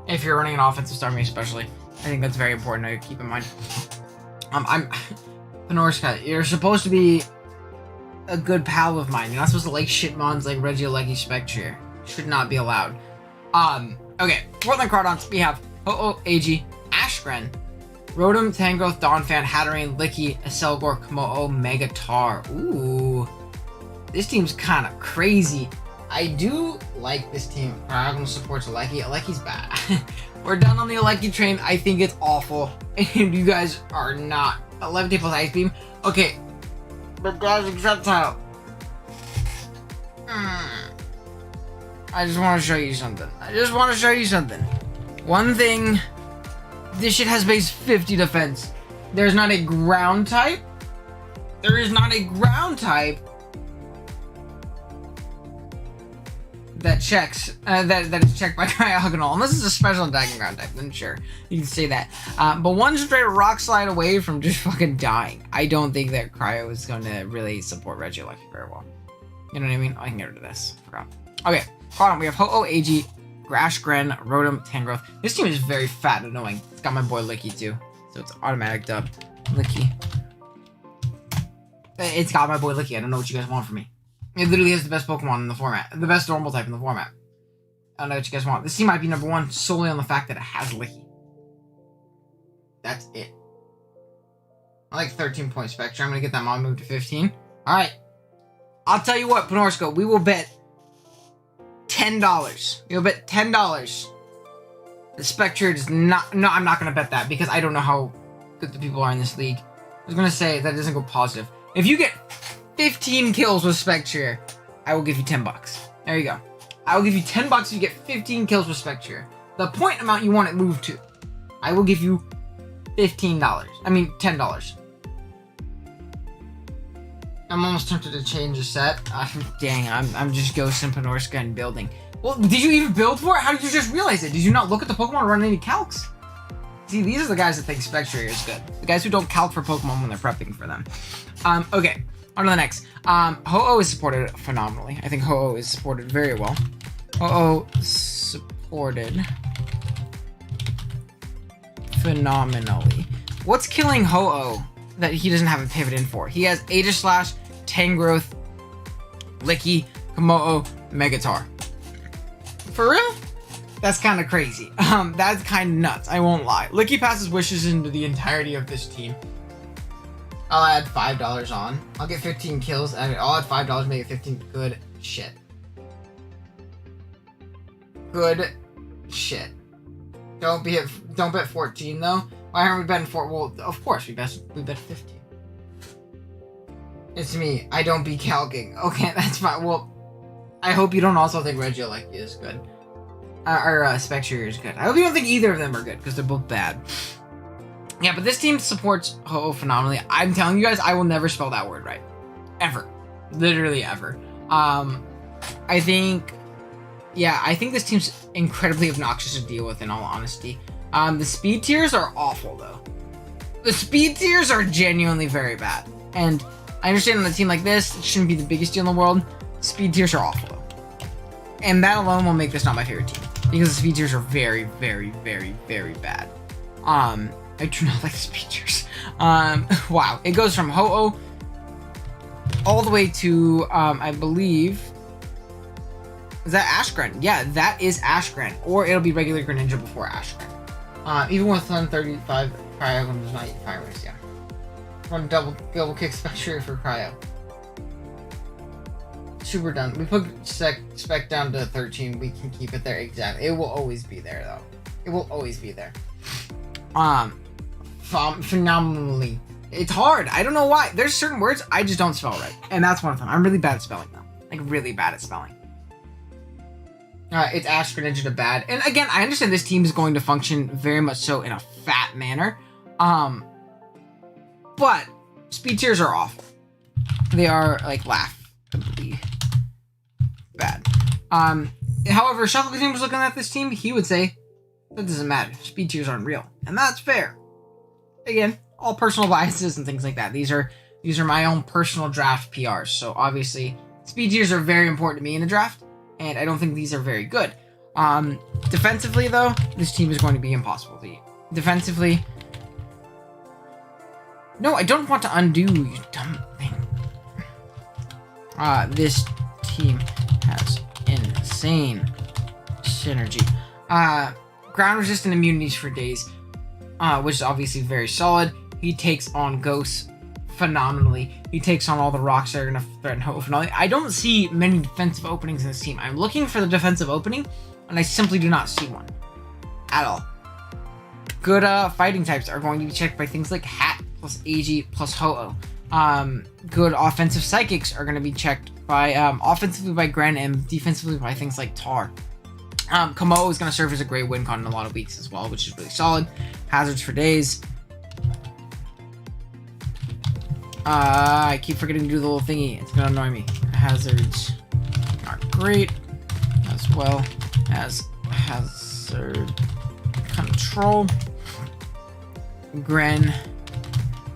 S1: If you're running an offensive Starmie especially, I think that's very important to keep in mind. I'm... Panorska, you're supposed to be a good pal of mine. You're not supposed to like shit mons like Regieleki Spectrier. Should not be allowed. Okay. Portland Crawdons, we have Ho-Oh, Ag, Ashgren, Rotom, Tangrowth, Donphan, Hatterene, Licky, Aselgor, Komodo, Megatar. Ooh. This team's kind of crazy. I do like this team. Cryogonal supports Aleki. Aleki's bad. We're done on the Aleki train. I think it's awful. And you guys are not. 11 plus Ice Beam. Okay. But guys, Projectile. I just want to show you something. One thing. This shit has base 50 defense. There's not a ground type. That checks. That is checked by Cryogonal. Unless it's a special attacking ground type, then sure. You can say that. But one straight rock slide away from just fucking dying. I don't think that Cryo is going to really support Regieleki very well. You know what I mean? I can get rid of this. Forgot. Okay. Hold on. We have Ho-Oh, Ag, Ashgren, Rotom, Tangrowth. This team is very fat and annoying. It's got my boy Licky too. So it's automatic dub. Licky. It's got my boy Licky. I don't know what you guys want from me. It literally has the best Pokemon in the format. The best normal type in the format. I don't know what you guys want. This team might be number one solely on the fact that it has Licky. That's it. I like 13-point Spectre. I'm going to get that mod moved to 15. Alright. I'll tell you what, Panorsko. We will bet $10. You'll bet $10. The Spectre does not... No, I'm not going to bet that because I don't know how good the people are in this league. I was going to say that doesn't go positive. If you get 15 kills with Spectre, I will give you $10. There you go. I will give you $10 if you get 15 kills with Spectre. The point amount you want it moved to. I will give you $15. I mean, $10. I'm almost tempted to change the set. Dang, I'm just ghosting Panorska and building. Well, did you even build for it? How did you just realize it? Did you not look at the Pokemon or run any calcs? See, these are the guys that think Spectre is good. The guys who don't calc for Pokemon when they're prepping for them. Okay. On to the next. Ho-Oh is supported phenomenally. I think Ho-Oh is supported very well. Ho-Oh supported phenomenally. What's killing Ho-Oh that he doesn't have a pivot in for? He has Aegislash, Tangrowth, Licky, Komodo, Megatar. For real? That's kind of crazy. That's kind of nuts. I won't lie. Licky passes wishes into the entirety of this team. I'll add $5 on. I'll get 15 kills. I'll add $5, make it 15. Good shit. Good shit. Don't bet 14 though. Why aren't we betting 4? Well, of course we bet 15. It's me. I don't be calking. Okay, that's fine. Well, I hope you don't also think Regieleki is good. Or Spectre is good. I hope you don't think either of them are good, because they're both bad. Yeah, but this team supports Ho-Oh phenomenally. I'm telling you guys, I will never spell that word right. Ever. Literally ever. I think this team's incredibly obnoxious to deal with, in all honesty. The speed tiers are awful, though. The speed tiers are genuinely very bad. And I understand on a team like this, it shouldn't be the biggest deal in the world. Speed tiers are awful, though. And that alone will make this not my favorite team. Because the speed tiers are very, very, very, very bad. I do not like the speed tiers. Wow. It goes from Ho-Oh all the way to, I believe... Is that Ashgren? Yeah, that is Ashgren. Or it'll be regular Greninja before Ashgren. Even with 135 Cryo, when there's not 8 Fire Race, yeah. One double kick Spectre for Cryo. Super done. We put spec down to 13. We can keep it there. Exactly. It will always be there, though. It will always be there. Phenomenally. It's hard. I don't know why. There's certain words I just don't spell right. And that's one of them. I'm really bad at spelling, though. Like, really bad at spelling. It's Ash Greninja to bad. And again, I understand this team is going to function very much so in a fat manner. But speed tiers are awful. They are, like, laughably bad. However, Shuckle team was looking at this team, he would say, that doesn't matter. Speed tiers aren't real. And that's fair. Again, all personal biases and things like that. These are my own personal draft PRs. So obviously, speed tiers are very important to me in a draft. And I don't think these are very good. Defensively, though, this team is going to be impossible to beat. Defensively... No, I don't want to undo, you dumb thing. This team has insane synergy. Ground resistant immunities for days, which is obviously very solid. He takes on ghosts phenomenally. He takes on all the rocks that are going to threaten Ho phenomenally. I don't see many defensive openings in this team. I'm looking for the defensive opening, and I simply do not see one. At all. Good fighting types are going to be checked by things like Hat plus AG plus Ho-Oh. Good offensive psychics are going to be checked by offensively by Gren and defensively by things like Tar. Komodo is going to serve as a great win con in a lot of weeks as well, which is really solid. Hazards for days. I keep forgetting to do the little thingy. It's going to annoy me. Hazards are great, as well as hazard control. Gren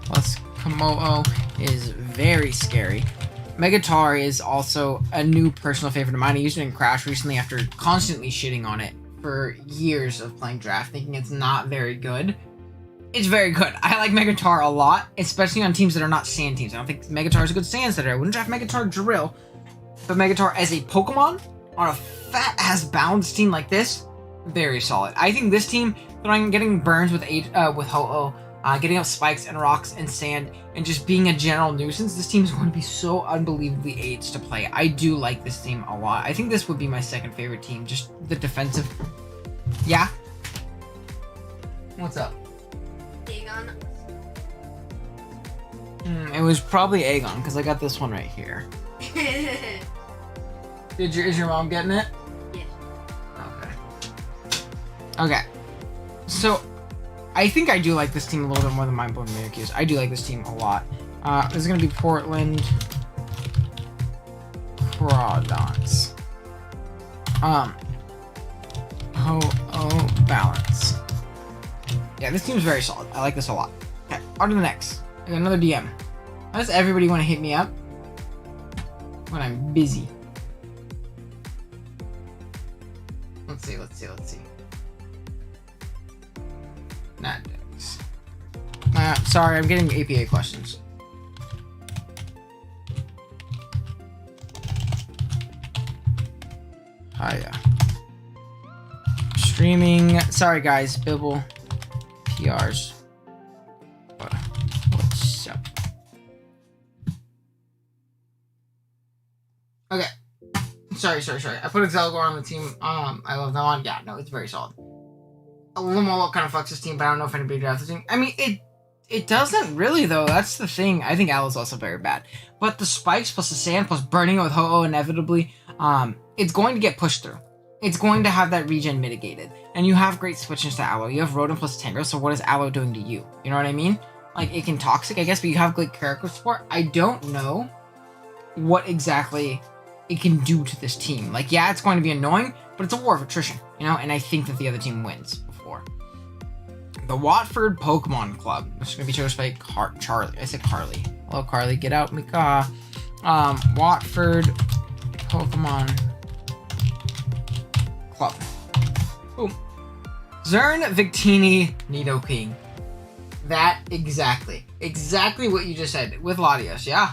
S1: plus Komodo is very scary. Megatar is also a new personal favorite of mine. I used it in Crash recently after constantly shitting on it for years of playing draft, thinking it's not very good. It's very good. I like Megatar a lot, especially on teams that are not sand teams. I don't think Megatar is a good sand setter. I wouldn't draft Megatar Drill, but Megatar as a Pokemon on a fat-ass balanced team like this, very solid. I think this team, getting burns with Ho-Oh, getting up spikes and rocks and sand, and just being a general nuisance, this team is going to be so unbelievably AIDS to play. I do like this team a lot. I think this would be my second favorite team, just the defensive. Yeah? What's up?
S2: Aegon.
S1: It was probably Aegon, because I got this one right here. Is your mom getting it?
S2: Yeah.
S1: Okay. So, I think I do like this team a little bit more than Mind-Blowing Miracles. I do like this team a lot. This is going to be Portland Crawdons. Ho-Oh Balance. Yeah, this team's very solid. I like this a lot. Okay, on to the next. I got another DM. How does everybody want to hit me up when I'm busy? Let's see. Not Dex. Sorry, I'm getting APA questions. Hiya. Streaming. Sorry, guys. Bibble. PRs. What's up? Okay. Sorry. I put Excelgor on the team. I love that one. Yeah, no, it's very solid. Lumolo kind of fucks this team, but I don't know if anybody drafts this team. I mean, It doesn't really, though. That's the thing. I think Aloe's also very bad. But the spikes plus the sand plus burning it with Ho-Oh inevitably, it's going to get pushed through. It's going to have that regen mitigated. And you have great switches to Aloe. You have Rotom plus Tango, so what is Aloe doing to you? You know what I mean? Like, it can Toxic, I guess, but you have great character support. I don't know what exactly it can do to this team. Like, yeah, it's going to be annoying, but it's a war of attrition, you know? And I think that the other team wins before. The Watford Pokemon Club, which is going to be chosen by Charlie. I said Carly. Hello, Carly. Get out, Mika. Watford Pokemon Club. Boom. Zern, Victini, Nidoking. That exactly. Exactly what you just said with Latios, yeah?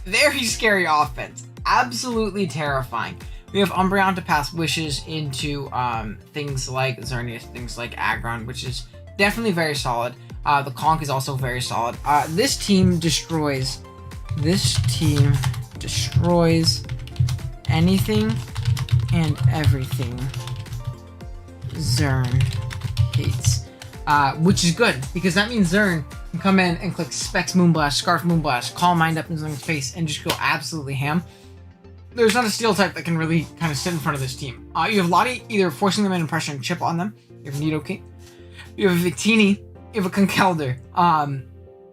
S1: Very scary offense. Absolutely terrifying. We have Umbreon to pass wishes into things like Xerneas, things like Aggron, which is definitely very solid. The Conk is also very solid. This team destroys anything and everything Zern hates. Which is good, because that means Zern can come in and click Specs Moonblast, Scarf Moonblast, Calm Mind up in something's face, and just go absolutely ham. There's not a Steel type that can really kind of sit in front of this team. You have Lottie either forcing them into pressure and chip on them. You have Nidoking. You have a Victini. You have a Conkeldurr.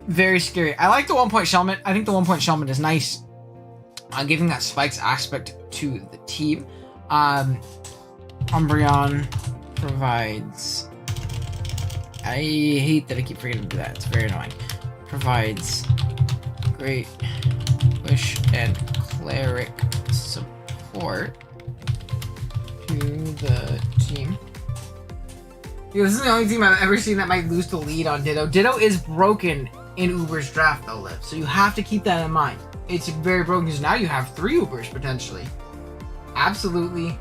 S1: Very scary. I like the 1-point Shelmet. I think the 1-point Shelmet is nice. Giving that Spikes aspect to the team. Umbreon provides... I hate that I keep forgetting to do that. It's very annoying. Provides great Wish and Cleric support to the team. Yeah, this is the only team I've ever seen that might lose the lead on Ditto. Ditto is broken in Uber's draft, though, Liv. So you have to keep that in mind. It's very broken because now you have 3 Ubers, potentially. Absolutely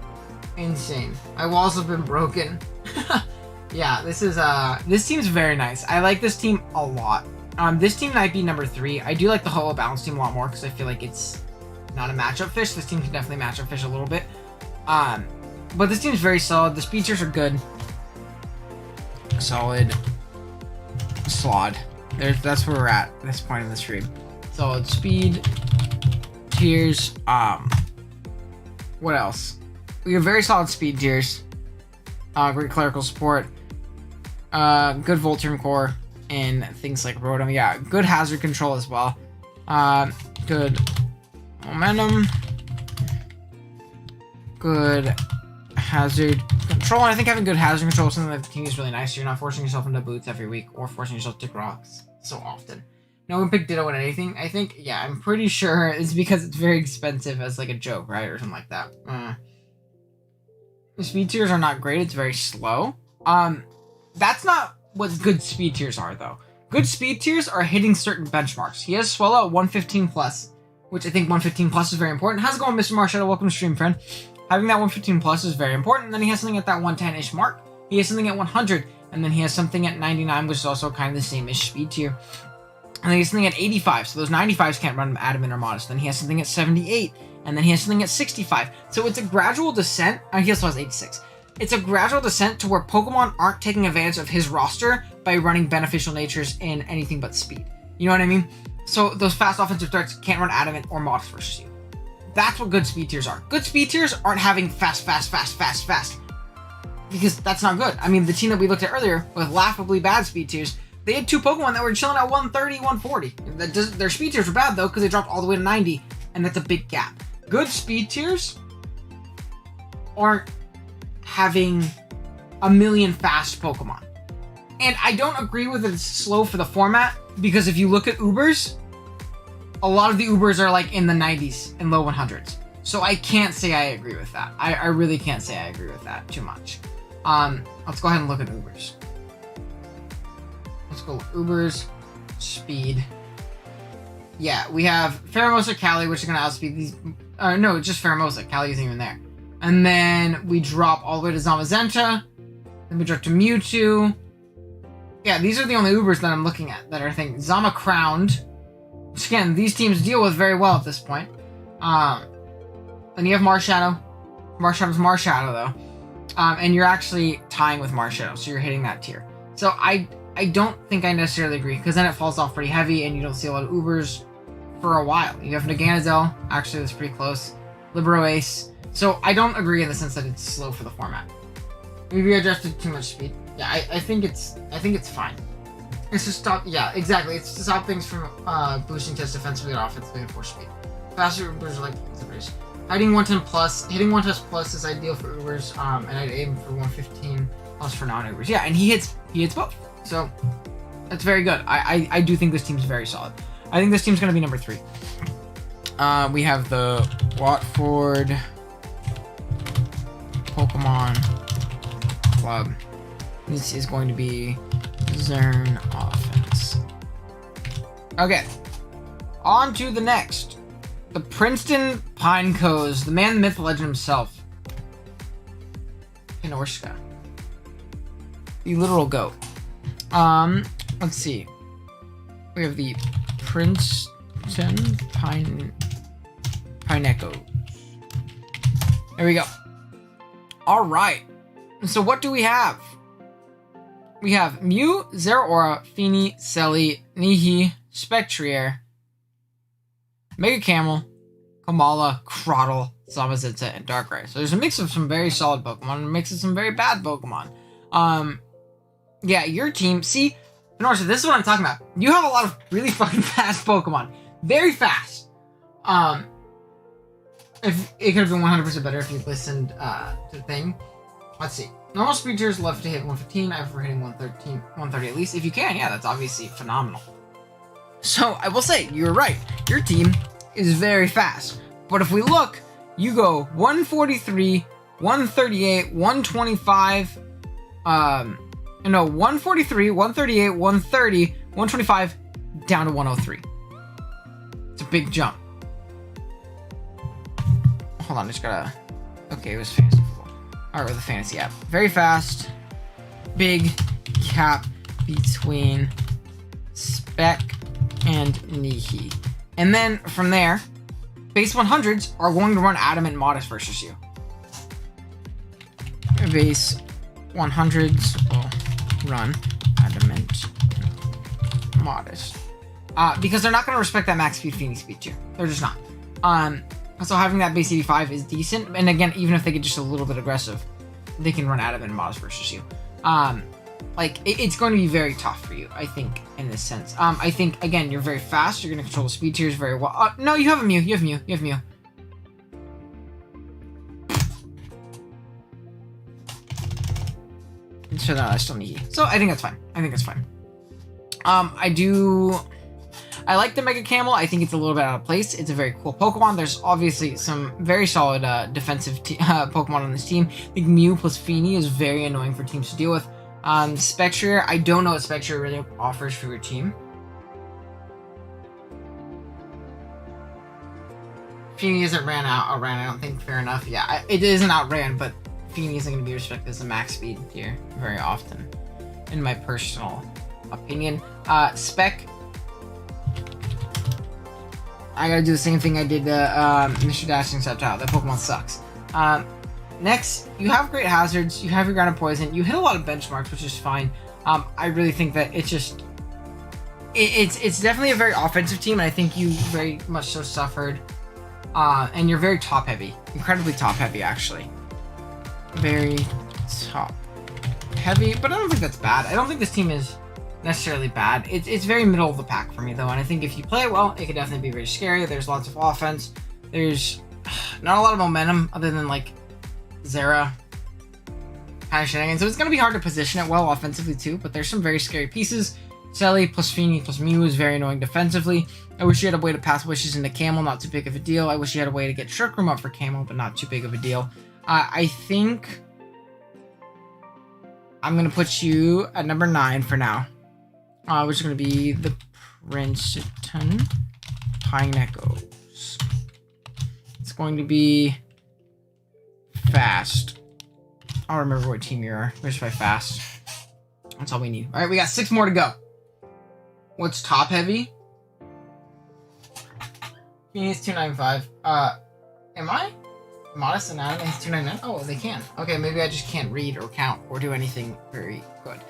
S1: insane. My walls have been broken. Yeah, this team's very nice. I like this team a lot. This team might be number 3. I do like the Holo Balance team a lot more because I feel like it's not a matchup fish. This team can definitely matchup fish a little bit. But this team's very solid. The speed tiers are good. Solid. Slod. That's where we're at this point in the stream. Solid speed tiers. What else? We have very solid speed tiers. Great clerical support. Good Voltron core and things like Rotom. Yeah, good hazard control as well. Good momentum. Good hazard control. And I think having good hazard control is something that the team is really nice. So you're not forcing yourself into boots every week or forcing yourself to pick rocks so often. No one picked Ditto in anything. I think, yeah, I'm pretty sure it's because it's very expensive as like a joke, right? Or something like that. The speed tiers are not great. It's very slow. That's not what good speed tiers are, though. Good speed tiers are hitting certain benchmarks. He has Swellow at 115 plus, which I think 115 plus is very important. How's it going, Mr. Marshadow? Welcome to stream, friend. Having that 115 plus is very important. And then he has something at that 110-ish mark. He has something at 100, and then he has something at 99, which is also kind of the same-ish speed tier. And then he has something at 85, so those 95s can't run Adamant or Modest. Then he has something at 78, and then he has something at 65. So it's a gradual descent. He also has 86. It's a gradual descent to where Pokemon aren't taking advantage of his roster by running beneficial natures in anything but speed. You know what I mean? So those fast offensive threats can't run Adamant or Modest versus you. That's what good speed tiers are. Good speed tiers aren't having fast. Because that's not good. I mean, the team that we looked at earlier with laughably bad speed tiers, they had 2 Pokemon that were chilling at 130, 140. Their speed tiers were bad, though, because they dropped all the way to 90, and that's a big gap. Good speed tiers aren't having a million fast Pokemon. And I don't agree with it. It's slow for the format, because if you look at Ubers, a lot of the Ubers are like in the 90s and low 100s. So I can't say I agree with that. I really can't say I agree with that too much. Let's go ahead and look at Ubers. Let's go Ubers, speed. Yeah, we have Pheromosa, Cali, which is going to outspeed these. No, just Pheromosa. Cali isn't even there. And then we drop all the way to Zamazenta. Then we drop to Mewtwo. Yeah, these are the only Ubers that I'm looking at that are thinking. Zama Crowned. Which again, these teams deal with very well at this point. Then you have Marshadow. Marshadow's Marshadow, though. And you're actually tying with Marshadow, so you're hitting that tier. So I don't think I necessarily agree, because then it falls off pretty heavy, and you don't see a lot of Ubers for a while. You have Naganazel, actually that's pretty close. Libero Ace. So I don't agree in the sense that it's slow for the format. Maybe I drafted too much speed. Yeah, I think it's fine. It's to stop. Yeah, exactly. It's to stop things from boosting test defensively or offensively at 4 speed. Faster Ubers are like exhibitors. Hiding 110 plus, hitting 1 test plus is ideal for Ubers, and I'd aim for 115 plus for non-Ubers. Yeah, and he hits both. So that's very good. I do think this team's very solid. I think this team's gonna be number 3. We have the Watford Pokemon Club. This is going to be Zern offense. Okay. On to the next. The Princeton Pinecos. The man, the myth, the legend himself. Pinorska. The literal goat. Let's see. We have the Princeton Pinecos. There we go. All right. So what do we have? We have Mew, Zeraora, Feeny, Selly, Nihi, Spectrier, Mega Camel, Kamala, Crottle, Zamazenta, and Darkrai. So there's a mix of some very solid Pokemon and a mix of some very bad Pokemon. Yeah, your team, see, Norsa, this is what I'm talking about. You have a lot of really fucking fast Pokemon. Very fast. If it could have been 100% better if you listened to the thing. Let's see. Normal speed tiers left to hit 115. I prefer hitting 130 at least. If you can, yeah, that's obviously phenomenal. So I will say, you're right. Your team is very fast. But if we look, you go 143, 138, 125, 143, 138, 130, 125, down to 103. It's a big jump. Hold on, just gotta... Okay, it was fantasy football. Alright, with the fantasy app. Very fast. Big gap between Spec and Nihi. And then, from there, base 100s are going to run Adamant Modest versus you. Base 100s will run Adamant Modest. Because they're not going to respect that max speed Feeny speed tier. They're just not. So having that base 85 is decent. And again, even if they get just a little bit aggressive, they can run Adamant Modest versus you. It's going to be very tough for you, I think, in this sense. I think, again, you're very fast. You're going to control the speed tiers very well. No, you have a Mew. You have Mew. You have Mew. So no, I still need. So I think that's fine. I think that's fine. I like the Mega Camel. I think it's a little bit out of place. It's a very cool Pokemon. There's obviously some very solid defensive Pokemon on this team. I think Mew plus Feeny is very annoying for teams to deal with. Spectrier, I don't know what Spectrier really offers for your team. Feeny isn't ran, I don't think, fair enough. Yeah, it isn't outran, but Feeny isn't going to be respected as a max speed tier very often, in my personal opinion. Spec, I gotta do the same thing I did to Mr. Dashing Sceptile. That Pokemon sucks. Next, you have great hazards. You have your ground and poison. You hit a lot of benchmarks, which is fine. I really think that it's just... It's definitely a very offensive team, and I think you very much so suffered. And you're very top-heavy. Incredibly top-heavy, actually. Very top-heavy, but I don't think that's bad. I don't think this team is necessarily bad. It's very middle of the pack for me, though, and I think if you play it well, it could definitely be very scary. There's lots of offense. There's not a lot of momentum other than, like, Zera kind of shenanigans. So it's going to be hard to position it well offensively, too, but there's some very scary pieces. Selly plus Feeny plus Mew is very annoying defensively. I wish you had a way to pass Wishes into Camel, not too big of a deal. I wish you had a way to get Trick Room up for Camel, but not too big of a deal. I think I'm going to put you at number 9 for now. Which is going to be the Princeton Pinecos. It's going to be fast. I'll remember what team you are. We're just by fast. That's all we need. All right, we got 6 more to go. What's top heavy? Phoenix 295. Am I? Modest and Adam is 299. Oh, they can. Okay, maybe I just can't read or count or do anything very good.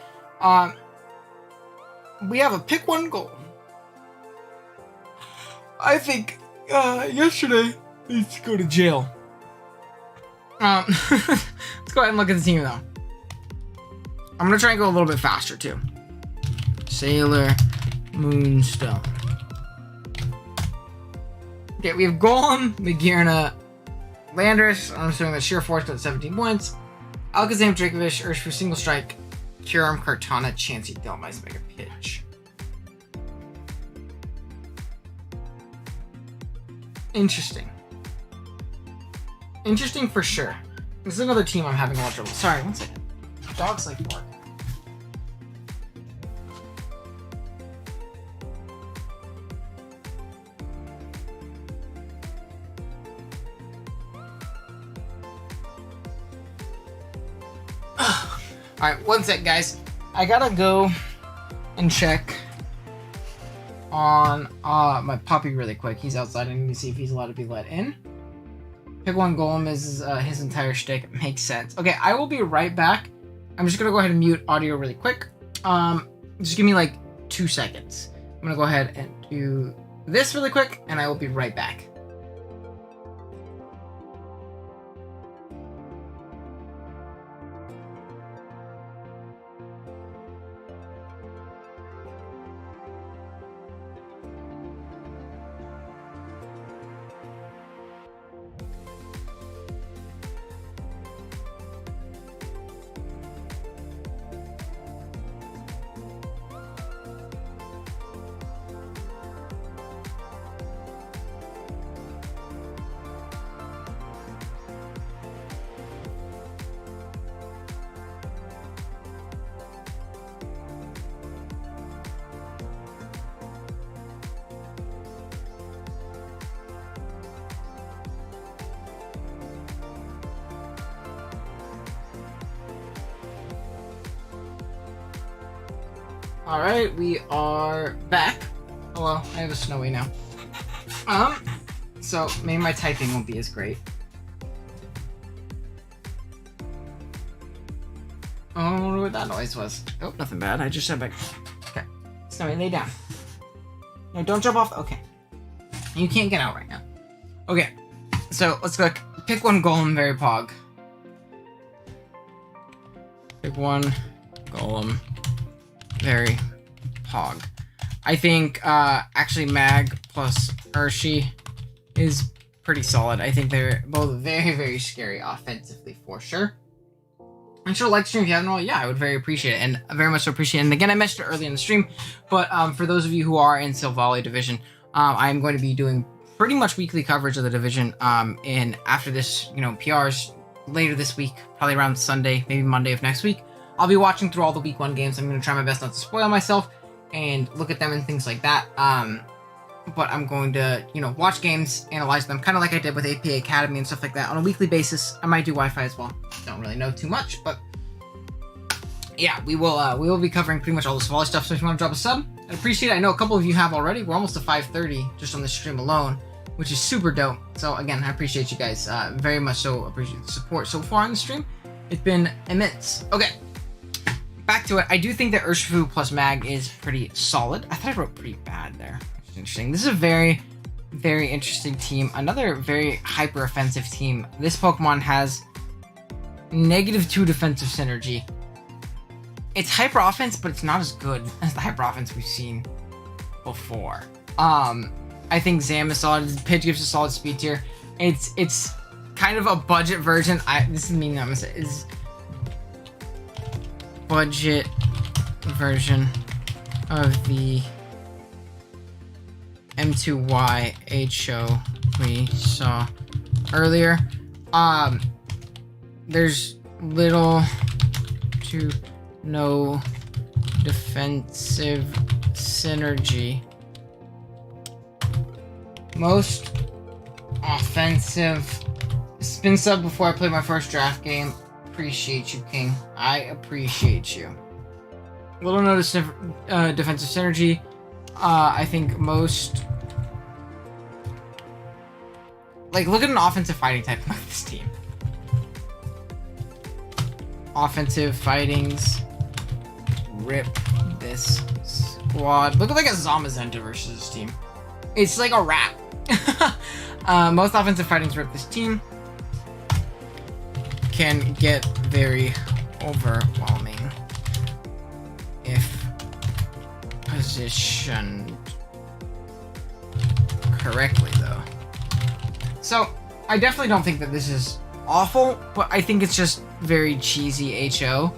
S1: we have a pick one goal. I think yesterday needs to go to jail. Let's go ahead and look at the team though. I'm gonna try and go a little bit faster too. Sailor Moonstone. Okay, we have Golem, Magirna, Landorus. I'm assuming that Sheer Force got 17 points. Alakazam, Dracovish, Urshifu, Single Strike, Kyurem, Kartana, Chansey, Dhelmise, Mega Pitch. Interesting. Interesting for sure. This is another team I'm having a lot of trouble. Sorry, one second. Dog's like barking. Alright, one sec, guys. I gotta go and check on my puppy really quick. He's outside. I need to see if he's allowed to be let in. Pick one Golem is his entire shtick. Makes sense. Okay, I will be right back. I'm just gonna go ahead and mute audio really quick. Just give me like 2 seconds. I'm gonna go ahead and do this really quick, and I will be right back. Alright, we are back. Oh well, I have a snowy now. So maybe my typing won't be as great. Oh, I wonder what that noise was. Oh, nothing bad. I just said back. Okay. Snowy, lay down. No, don't jump off. Okay. You can't get out right now. Okay. So let's go. Pick one Golem, very pog. Pick one Golem. Very pog. I think actually Mag plus Urshi is pretty solid. I think they're both very, very scary offensively for sure. I'm sure like stream if you haven't already. Yeah, I would very appreciate it and very much so appreciate it. And again, I mentioned it early in the stream, but for those of you who are in Silvally division, I'm going to be doing pretty much weekly coverage of the division. And after this, PRs later this week, probably around Sunday, maybe Monday of next week. I'll be watching through all the week 1 games. I'm going to try my best not to spoil myself and look at them and things like that. But I'm going to, watch games, analyze them, kind of like I did with APA Academy and stuff like that on a weekly basis. I might do Wi-Fi as well. Don't really know too much, but yeah, we will be covering pretty much all the Silvally stuff. So if you want to drop a sub, I'd appreciate it. I know a couple of you have already. We're almost to 5:30 just on the stream alone, which is super dope. So again, I appreciate you guys very much. So appreciate the support so far on the stream. It's been immense. Okay. Back to it. I do think that Urshifu plus Mag is pretty solid. I thought I wrote pretty bad there. Which is interesting. This is a very, very interesting team. Another very hyper offensive team. This Pokemon has -2 defensive synergy. It's hyper offense, but it's not as good as the hyper offense we've seen before. I think Zam is solid. Pidge gives a solid speed tier. It's kind of a budget version. This is meaning I'm gonna say is budget version of the M2Y show we saw earlier. There's little to no defensive synergy. Most offensive. Spin sub before I play my first draft game. Appreciate you, King. I appreciate you. Little notice defensive synergy. I think most. Look at an offensive fighting type like this team. Offensive fightings. Rip this squad. Look at like a Zamazenta versus this team. It's like a wrap. Most offensive fighting spirit this team can get very overwhelming if positioned correctly, though. So I definitely don't think that this is awful, but I think it's just very cheesy HO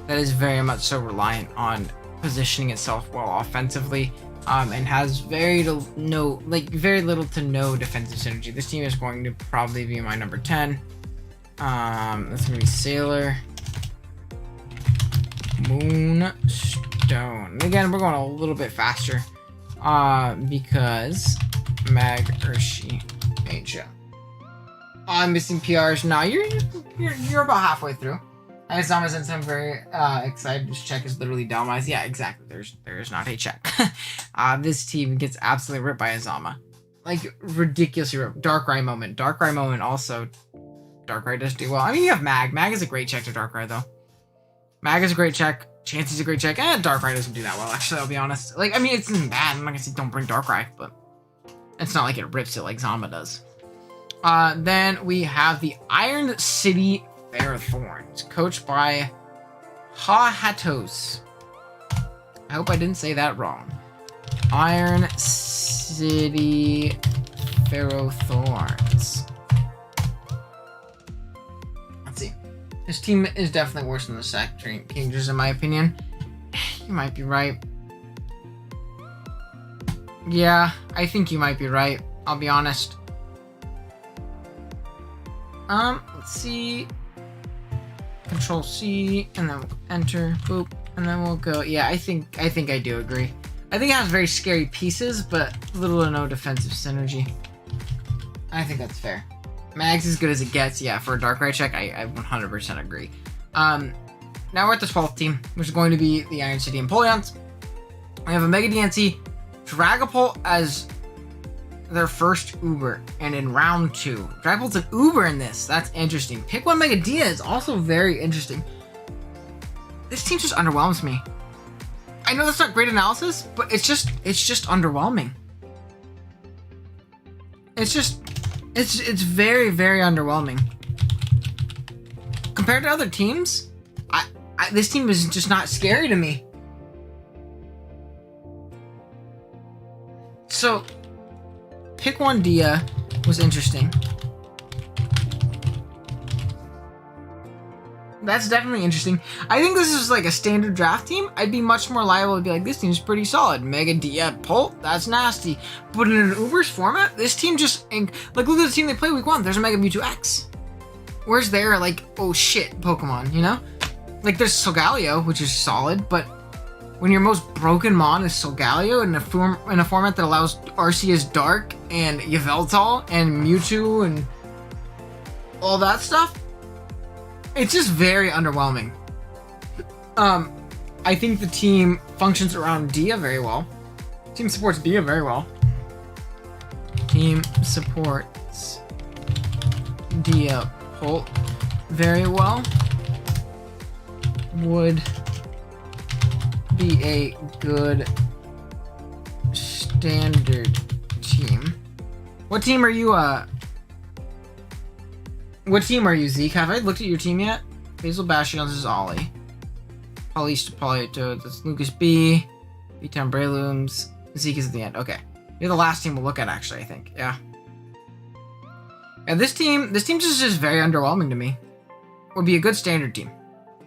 S1: that is very much so reliant on positioning itself well offensively, and has very little to no defensive synergy. This team is going to probably be my number 10. That's gonna be Sailor, Moonstone. Again, we're going a little bit faster, because Mag Urshi HO. I'm missing PRs. No, you're about halfway through. I guess Zamazenta, I'm very excited. This check is literally Dalmais. Yeah, exactly. There's not a check. This team gets absolutely ripped by Azama. Like, ridiculously ripped. Darkrai moment. Darkrai moment also. Darkrai does do well. I mean, you have Mag. Mag is a great check to Darkrai, though. Mag is a great check. Chansey's a great check. And Darkrai doesn't do that well, actually, I'll be honest. Like, I mean, it's not bad. I'm not gonna say don't bring Darkrai, but it's not like it rips it like Zama does. Then we have the Iron City Ferrothorns, coached by Hahatos. I hope I didn't say that wrong. Iron City Ferrothorns. Let's see. This team is definitely worse than the Saturn Kingers, in my opinion. You might be right. Yeah, I think you might be right. I'll be honest. Let's see. Control C, and then we'll enter, boop, and then we'll go. Yeah, I think I do agree. I think it has very scary pieces, but little or no defensive synergy. I think that's fair. Mag's as good as it gets. Yeah, for a Darkrai check, I 100% agree. Now we're at the 12th team, which is going to be the Iron City Empoleons. We have a Mega DNC, Dragapult as their first Uber, and in round 2. Dragapult's an Uber in this. That's interesting. Pick one Mega Dia is also very interesting. This team just underwhelms me. I know that's not great analysis, but it's just underwhelming. It's very, very underwhelming. Compared to other teams, this team is just not scary to me. So pick one Dia was interesting. That's definitely interesting. I think this is like a standard draft team. I'd be much more liable to be like, this team's pretty solid. Mega Dia Pult, that's nasty. But in an Uber's format, this team just, like, look at the team they play week 1. There's a Mega Mewtwo X. Where's their, like, oh shit Pokemon, you know? Like, there's Solgaleo, which is solid, but when your most broken mon is Solgaleo in a format that allows Arceus Dark and Yveltal and Mewtwo and all that stuff, it's just very underwhelming. I think the team functions around Dia very well. Team supports Dia very well. Team supports Dia Pult very well. Would be a good standard team. What team are you, What team are you, Zeke? Have I looked at your team yet? Basil Bastions is Ollie. Polyst Polytoad, that's Lucas B. B-Town Breloons. Zeke is at the end. Okay. You're the last team we'll look at, actually, I think. Yeah. And this team just is very underwhelming to me. Would be a good standard team.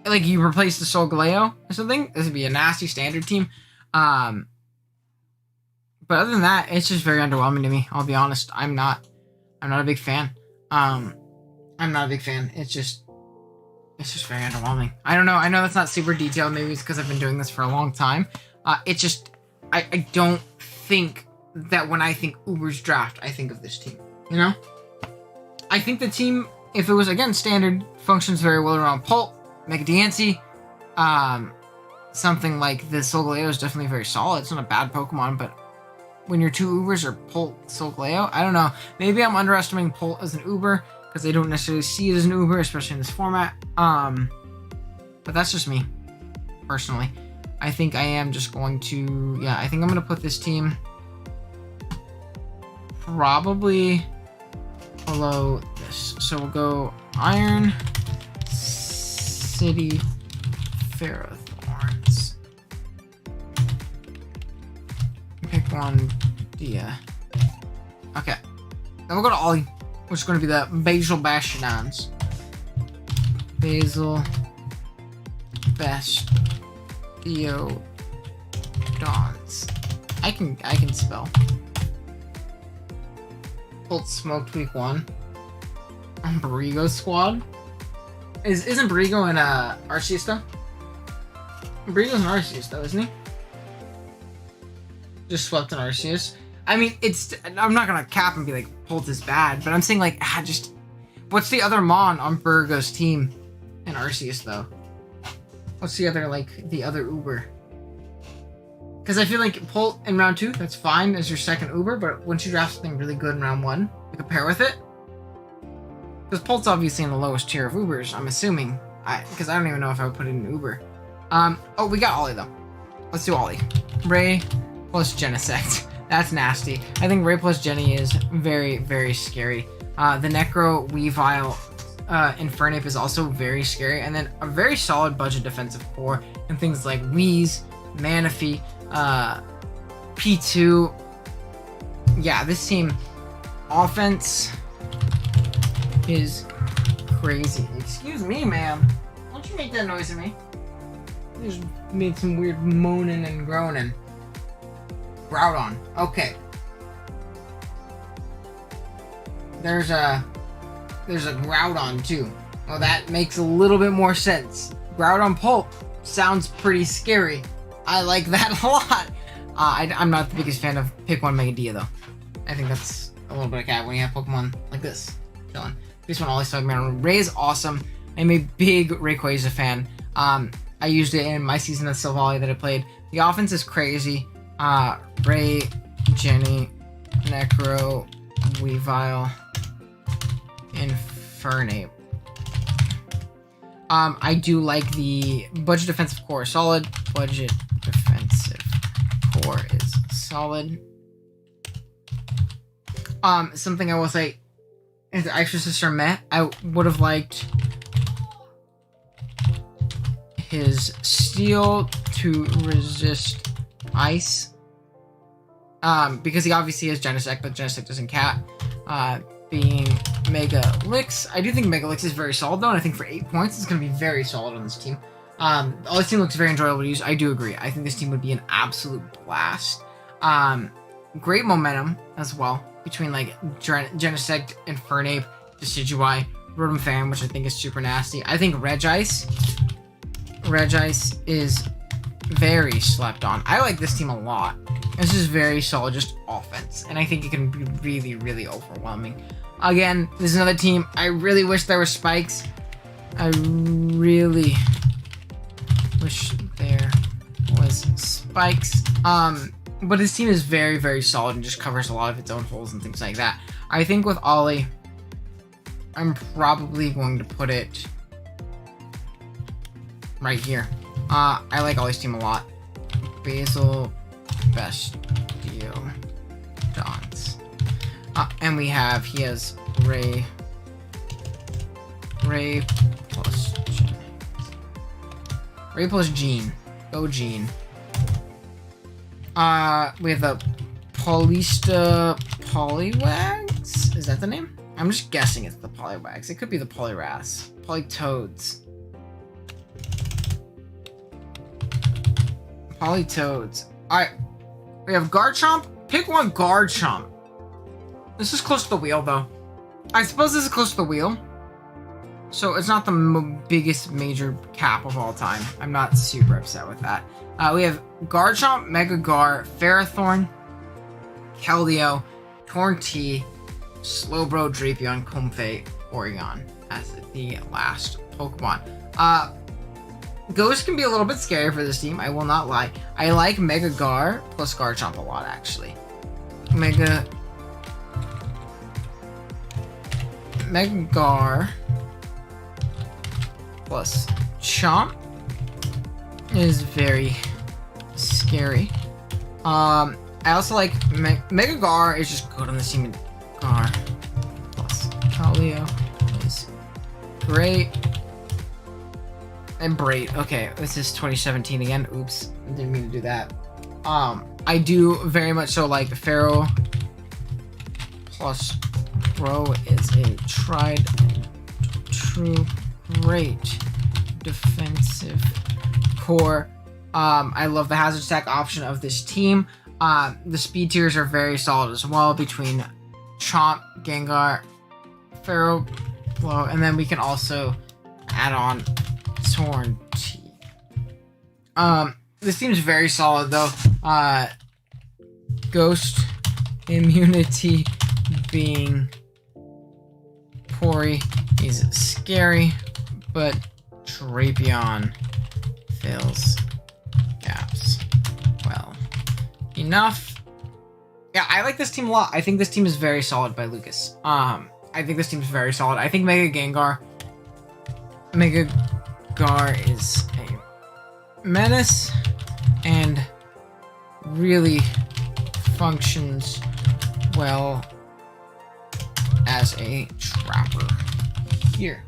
S1: Like, you replace the Solgaleo or something, this would be a nasty standard team. But other than that, it's just very underwhelming to me. I'll be honest. I'm not a big fan. I'm not a big fan. It's just very underwhelming. I don't know. I know that's not super detailed. Maybe it's because I've been doing this for a long time. It's just, I don't think that when I think Uber's draft, I think of this team. You know? I think the team, if it was, again, standard, functions very well around Pult, Mega Diancie. Something like the Solgaleo is definitely very solid. It's not a bad Pokemon, but when your two Ubers are Pult, Solgaleo, I don't know. Maybe I'm underestimating Pult as an Uber, because they don't necessarily see it as an Uber, especially in this format. But that's just me, personally. I think I am just going to, yeah, I think I'm going to put this team probably below this. So we'll go Iron City Ferrothorns. Pick one, Dia. Okay. Then we'll go to Ollie, which is going to be the Basil Bastionans. Basil Bastion Dons. I can spell. Bolt smoked week 1. Borrego squad. Isn't Borrego in Arceus though? Borrego's in Arceus though, isn't he? Just swept in Arceus. I mean, I'm not gonna cap and be like Bolt is bad, but I'm saying like just what's the other Mon on Borrego's team in Arceus though? What's the other Uber? Because I feel like Bolt in round 2, that's fine as your second Uber, but once you draft something really good in round 1, you can pair with it. Because Bolt's obviously in the lowest tier of Ubers, I'm assuming. Because I don't even know if I would put it in Uber. Oh, we got Ollie though. Let's do Ollie. Ray plus Genesect. That's nasty. I think Ray plus Jenny is very, very scary. The Necro Weavile Infernape is also very scary. And then a very solid budget defensive core and things like Wheeze, Manaphy, P2. Yeah, this team offense is crazy. Excuse me, ma'am. Don't you make that noise at me. You just made some weird moaning and groaning. Groudon. Okay. There's a Groudon too. Well, that makes a little bit more sense. Groudon Pulp sounds pretty scary. I like that a lot. I'm not the biggest fan of pick one Megadia though. I think that's a little bit of cat when you have Pokemon like this. Chilling. This one always talking about Ray is awesome. I'm a big Rayquaza fan. I used it in my season of Silvally that I played. The offense is crazy. Ray, Jenny, Necro, Weavile, Infernape. I do like the budget defensive core solid. Budget defensive core is solid. Something I will say is the Extra Sister meh. I would have liked his steel to resist ice. Because he obviously has Genesect, but Genesect doesn't cat. Being Mega Licks. I do think Mega Licks is very solid though, and I think for 8 points it's going to be very solid on this team. All this team looks very enjoyable to use. I do agree. I think this team would be an absolute blast. Great momentum as well between like Genesect, Infernape, Decidueye, Rotom Fan, which I think is super nasty. I think Regice is very slept on. I like this team a lot. This is very solid, just offense, and I think it can be really, really overwhelming. Again, this is another team. I really wish there were spikes. I really wish there was spikes. But this team is very, very solid and just covers a lot of its own holes and things like that. I think with Ollie, I'm probably going to put it right here. I like Ollie's team a lot. Basil, Bastion, Dons. And he has Ray plus Gene. Ray plus Gene. Go Gene. We have the Polista Poliwags? Is that the name? I'm just guessing it's the Poliwags. It could be the Poliwraths. Politoads. Politoads. Alright. We have Garchomp. Pick one Garchomp. This is close to the wheel, though. I suppose this is close to the wheel. So it's not the biggest major cap of all time. I'm not super upset with that. We have Garchomp, Mega Gar, Ferrothorn, Keldeo, Torn-T, Slowbro, Drapion, Comfey, Oregon as the last Pokemon. Ghost can be a little bit scary for this team, I will not lie. I like Mega Gar plus Garchomp a lot, actually. Mega Gar plus Chomp is very, scary. I also like Mega Gar is just good on the team. Gar plus Paleo is great. And Braid. Okay, this is 2017 again. Oops, I didn't mean to do that. I do very much so like Pharaoh plus Bro is a tried and true great defensive core. I love the hazard stack option of this team. The speed tiers are very solid as well between Chomp, Gengar, Pharaoh, Blow, and then we can also add on Torn T. This team's very solid though. Ghost immunity being Pori is scary, but Drapion fills gaps well enough. Yeah, I like this team a lot. I think this team is very solid by Lucas. I think this team is very solid. I think Mega Gar is a menace and really functions well as a trapper here.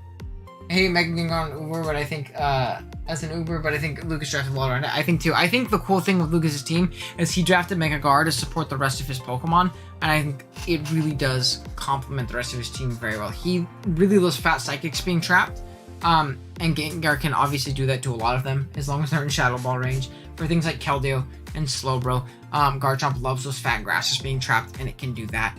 S1: Hey, Mega Gengar on Uber, but I think as an Uber, but I think Lucas drafted a lot around it. I think too. I think the cool thing with Lucas's team is he drafted Mega Gar to support the rest of his Pokemon, and I think it really does complement the rest of his team very well. He really loves Fat Psychics being trapped, and Gengar can obviously do that to a lot of them as long as they're in Shadow Ball range. For things like Keldeo and Slowbro, Garchomp loves those fat grasses being trapped, and it can do that.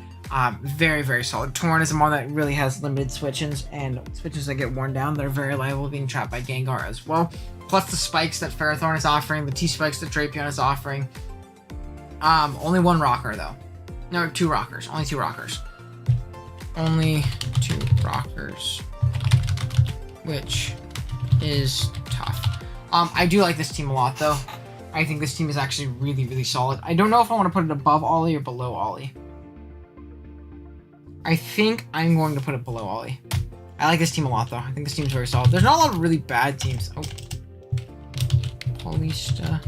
S1: Very, very solid. Torn is a mon that really has limited switch-ins, and switches that get worn down. They're very liable being trapped by Gengar as well. Plus the spikes that Ferrothorn is offering, the T-spikes that Drapion is offering. Only one rocker, though. No, two rockers. Only two rockers. Only two rockers. Which is tough. I do like this team a lot, though. I think this team is actually really, really solid. I don't know if I want to put it above Ollie or below Ollie. I think I'm going to put it below Ollie. I like this team a lot, though. I think this team's very solid. There's not a lot of really bad teams. Oh. Polista.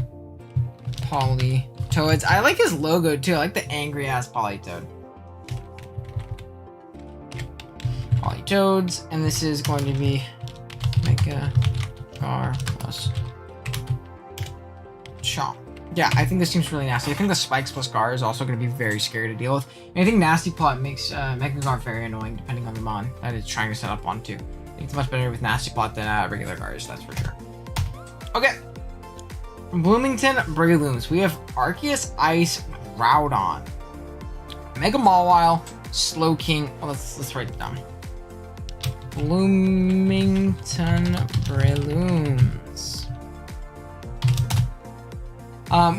S1: Politoads. I like his logo, too. I like the angry-ass Politoad. Politoads. And this is going to be Mega Gar plus Chomp. Yeah, I think this team's really nasty. I think the Spikes plus Gar is also going to be very scary to deal with. And I think Nasty Plot makes Mega Gar very annoying depending on the mon that it's trying to set up onto. I think it's much better with Nasty Plot than regular Gars, that's for sure. Okay. Bloomington Bregalooms. We have Arceus Ice Groudon. Mega Mawile, Slowking. Oh, let's write it down. Bloomington Bregalooms.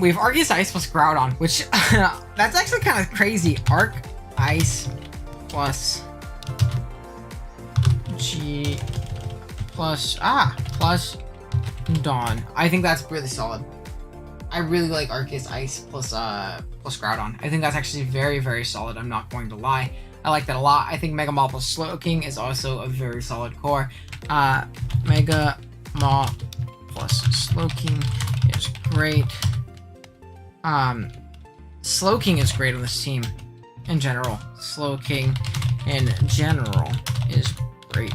S1: We have Arceus Ice plus Groudon, which that's actually kind of crazy. Arc Ice plus G plus Dawn. I think that's really solid. I really like Arceus Ice plus Groudon. I think that's actually very, very solid. I'm not going to lie. I like that a lot. I think Mega Maw plus Slowking is also a very solid core. Mega Maw plus Slowking is great. Slowking is great on this team in general. Slowking in general is great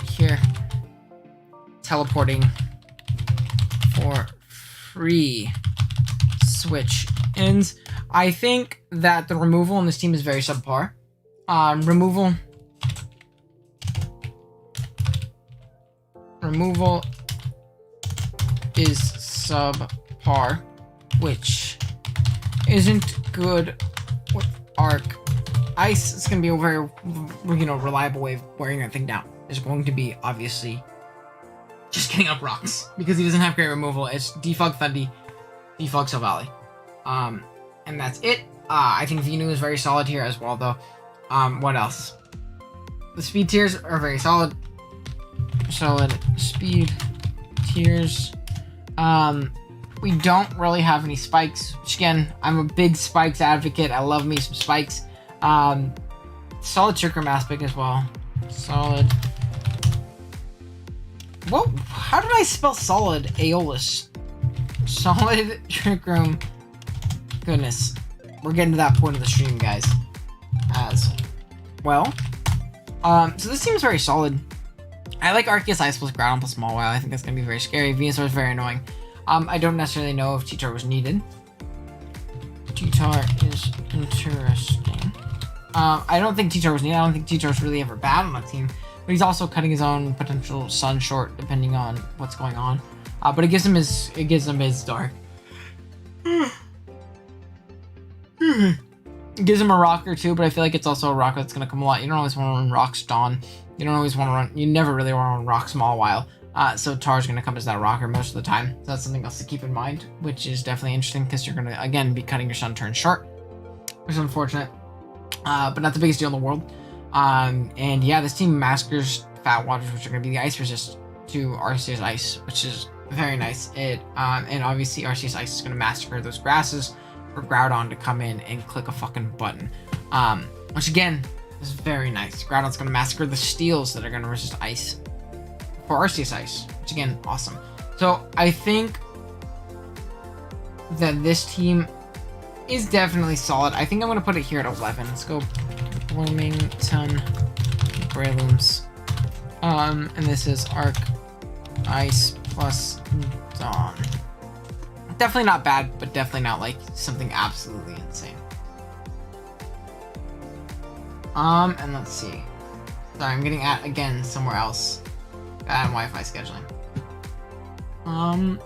S1: here. Teleporting for free switch ins. I think that the removal on this team is very subpar. Removal is subpar, which isn't good with Arc Ice. It's going to be a very, reliable way of wearing that thing down. It's going to be, obviously, just getting up rocks. Because he doesn't have great removal. It's Defog Thundy, Defog Silvally. And that's it. I think Venu is very solid here as well, though. What else? The speed tiers are very solid. Solid speed tiers. We don't really have any spikes, which again, I'm a big spikes advocate. I love me some spikes. Solid Tricker Maspic as well. Solid. Whoa, how did I spell solid Aeolus? Solid Trick Room. Goodness. We're getting to that point of the stream, guys. As well. So this team is very solid. I like Arceus Ice plus Groudon plus Mawile. I think that's going to be very scary. Venusaur is very annoying. I don't necessarily know if T-Tar was needed. T-Tar is interesting. I don't think T-Tar was needed. I don't think T-Tar's really ever bad on a team. But he's also cutting his own potential sun short depending on what's going on. But it gives him his dark. It gives him a rocker too, but I feel like it's also a rocker that's going to come a lot. You don't always want to run Rocks Dawn. You don't always want to run... You never really want to run Rock Small so Tar's going to come as that rocker most of the time. So that's something else to keep in mind, which is definitely interesting because you're going to, again, be cutting your sun turn short, which is unfortunate, but not the biggest deal in the world. And yeah, this team massacres Fat Waters, which are going to be the ice resist to Arceus Ice, which is very nice. And obviously Arceus Ice is going to massacre those grasses for Groudon to come in and click a fucking button, which again is very nice. Groudon's going to massacre the steels that are going to resist ice for Arceus Ice, which again, awesome. So I think that this team is definitely solid. I think I'm going to put it here at 11. Let's go Bloomington Breloom's. And this is Arc Ice plus Dawn. Definitely not bad, but definitely not like something absolutely insane. And let's see. Sorry, I'm getting at again somewhere else. Bad Wi-Fi scheduling. 1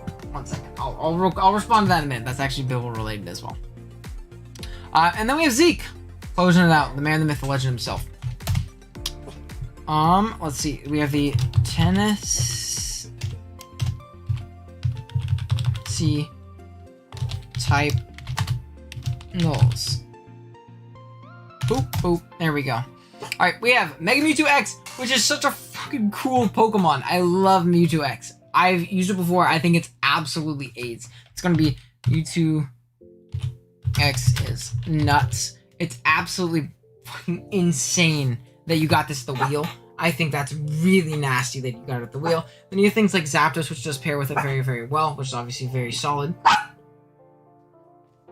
S1: second. I'll respond to that in a minute. That's actually Bibble related as well. And then we have Zeke closing it out. The man, the myth, the legend himself. Let's see. We have the Tennessee type Knowles. Boop, boop. There we go. Alright, we have Mega Mewtwo X, which is such a fucking cool Pokemon. I love Mewtwo X. I've used it before. I think it's absolutely AIDS. It's going to be Mewtwo X is nuts. It's absolutely fucking insane that you got this at the wheel. I think that's really nasty that you got it at the wheel. Then you have things like Zapdos, which does pair with it very, very well, which is obviously very solid.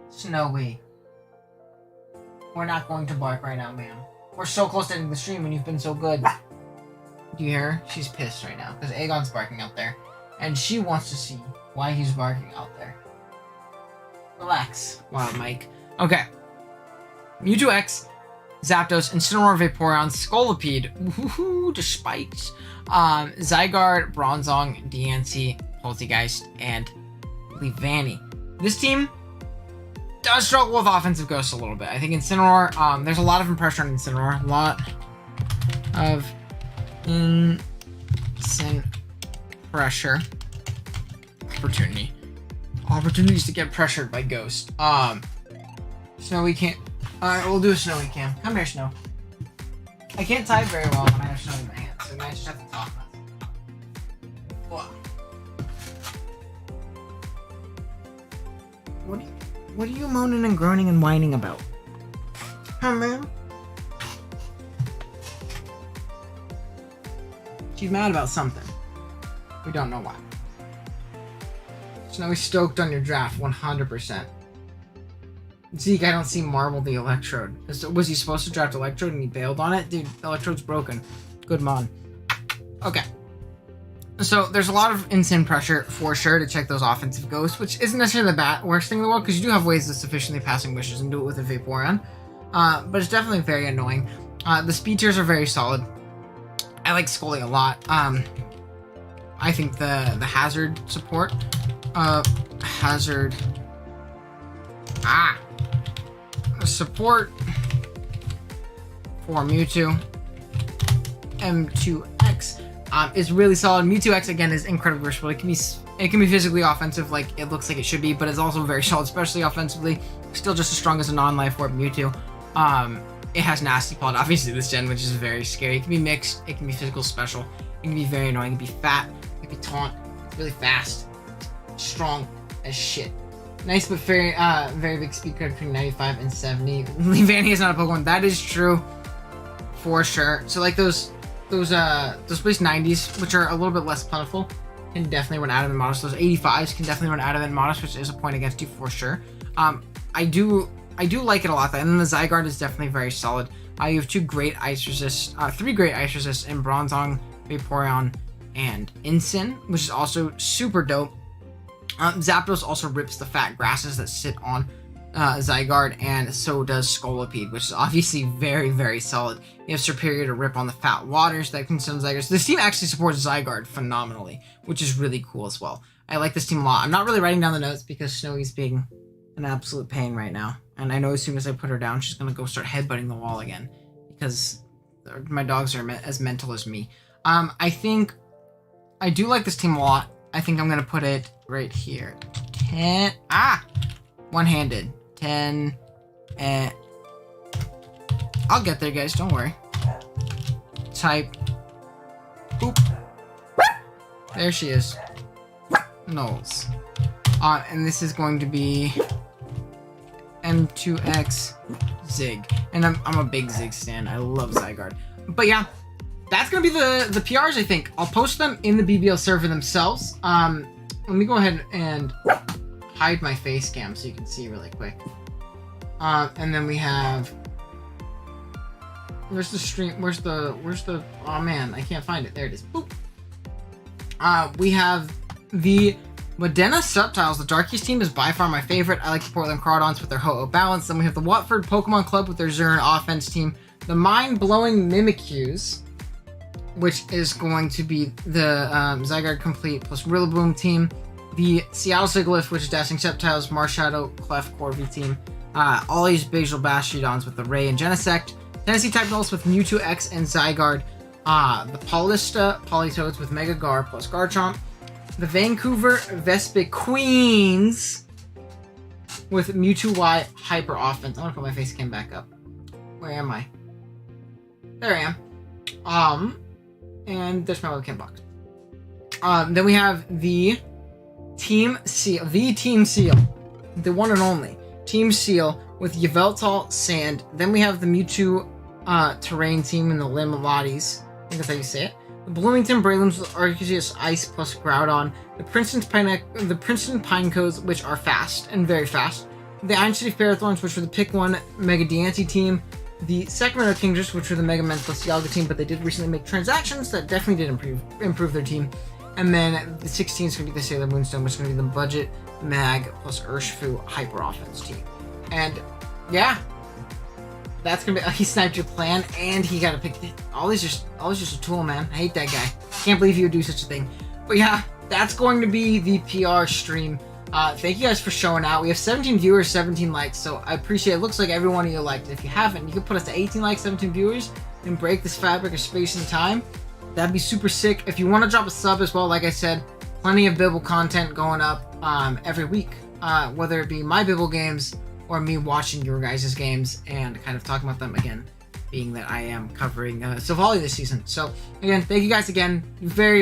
S1: Snowy. We're not going to bark right now, ma'am. We're so close to ending the stream and you've been so good. Do you hear her? She's pissed right now because Aegon's barking out there. And she wants to see why he's barking out there. Relax, Wild Mike. Okay. Mewtwo X, Zapdos, Incineroar, Vaporeon, Scolipede, woohoo, despite Zygarde, Bronzong, Diancie, Poltegeist, and Leavanny. This team does struggle with offensive ghosts a little bit. I think Incineroar, there's a lot of impression on Incineroar. A lot of pressure. Opportunities to get pressured by Ghost. Snowy can't... Alright, we'll do a Snowy cam. Come here, Snow. I can't type very well when I have Snow in my hand, so I might just have to talk about it. Whoa. What are you moaning and groaning and whining about? Huh, man? She's mad about something. We don't know why. Snowy stoked on your draft, 100%. Zeke, I don't see Marvel the Electrode. Was he supposed to draft Electrode and he bailed on it? Dude, Electrode's broken. Good mon. Okay. So there's a lot of insane pressure for sure to check those offensive ghosts, which isn't necessarily the worst thing in the world because you do have ways of sufficiently passing wishes and do it with a Vaporeon. But it's definitely very annoying. The speed tiers are very solid. I like Scully a lot. I think the hazard support, support for Mewtwo M2X is really solid. Mewtwo X again is incredibly versatile. It can be physically offensive like it looks like it should be, but it's also very solid, especially offensively. Still just as strong as a non-life orb Mewtwo. It has Nasty Plot, obviously this gen, which is very scary. It can be mixed, it can be physical special, it can be very annoying, it can be fat, it can be taunt, it's really fast, strong as shit. Nice but very big speed credit between 95 and 70. Leavanny is not a Pokemon, that is true. For sure. So like those place 90s, which are a little bit less plentiful, can definitely run adamant modest. Those 85s can definitely run adamant modest, which is a point against you for sure. I do like it a lot. And then the Zygarde is definitely very solid. You have 3 great ice resists in Bronzong, Vaporeon, and Incin, which is also super dope. Zapdos also rips the fat grasses that sit on Zygarde, and so does Scolipede, which is obviously very, very solid. You have Superior to rip on the fat waters that can send Zygarde. So this team actually supports Zygarde phenomenally, which is really cool as well. I like this team a lot. I'm not really writing down the notes because Snowy's being an absolute pain right now. And I know as soon as I put her down, she's going to go start headbutting the wall again because my dogs are as mental as me. I think I do like this team a lot. I think I'm going to put it right here. 10. One-handed. 10. And I'll get there, guys. Don't worry. Type. Boop. There she is. Knowles. And this is going to be M2X Zig. And I'm a big Zig stan. I love Zygarde. But yeah, that's going to be the PRs, I think. I'll post them in the BBL server themselves. Let me go ahead and hide my face cam so you can see really quick. And then we have... Where's the stream? Where's the... Oh man, I can't find it. There it is. Boop. We have the Modena Subtiles. The Darkies team is by far my favorite. I like the Portland Crawdons with their Ho-Oh balance. Then we have the Watford Pokemon Club with their Zern offense team. The mind-blowing Mimikyus, which is going to be the Zygarde Complete plus Rillaboom team. The Seattle Sigilyph, which is Dashing Sceptiles, Marshadow, Clef, Corvi team. Ollie's Basil Bastiodons with the Ray and Genesect. Tennessee Type Knolls with Mewtwo X and Zygarde. The Paulista Politoads with Mega Gar plus Garchomp. The Vancouver Vespiquen with Mewtwo Y Hyper Offense. I'm gonna put my face cam back up. Where am I? There I am. And there's my webcam box. Then we have the Team Seal. The one and only. Team Seal with Yveltal Sand. Then we have the Mewtwo Terrain team and the Limolatis. I think that's how you say it. The Bloomington Breloons with Arceus Ice plus Groudon. The Princeton Pinecoats, which are fast and very fast. The Iron City Ferrothorns, which were the Pick 1 Mega Diancie team. The Sacramento Kingdress, which were the Mega Men plus Dialga team, but they did recently make transactions that definitely did improve their team. And then the 16 is going to be the Sailor Moonstone, which is going to be the Budget Mag plus Urshifu Hyper Offense team. And yeah, that's going to be... he sniped your plan, and he got to pick... Ollie's just a tool, man. I hate that guy. Can't believe he would do such a thing. But yeah, that's going to be the PR stream. Thank you guys for showing out. We have 17 viewers, 17 likes, so I appreciate it. It looks like every one of you liked it. If you haven't, you can put us to 18 likes, 17 viewers, and break this fabric of space and time. That'd be super sick. If you want to drop a sub as well, like I said, plenty of Bibble content going up every week, whether it be my Bibble games or me watching your guys' games and kind of talking about them again, being that I am covering Silvally this season. So again, thank you guys again. Very, very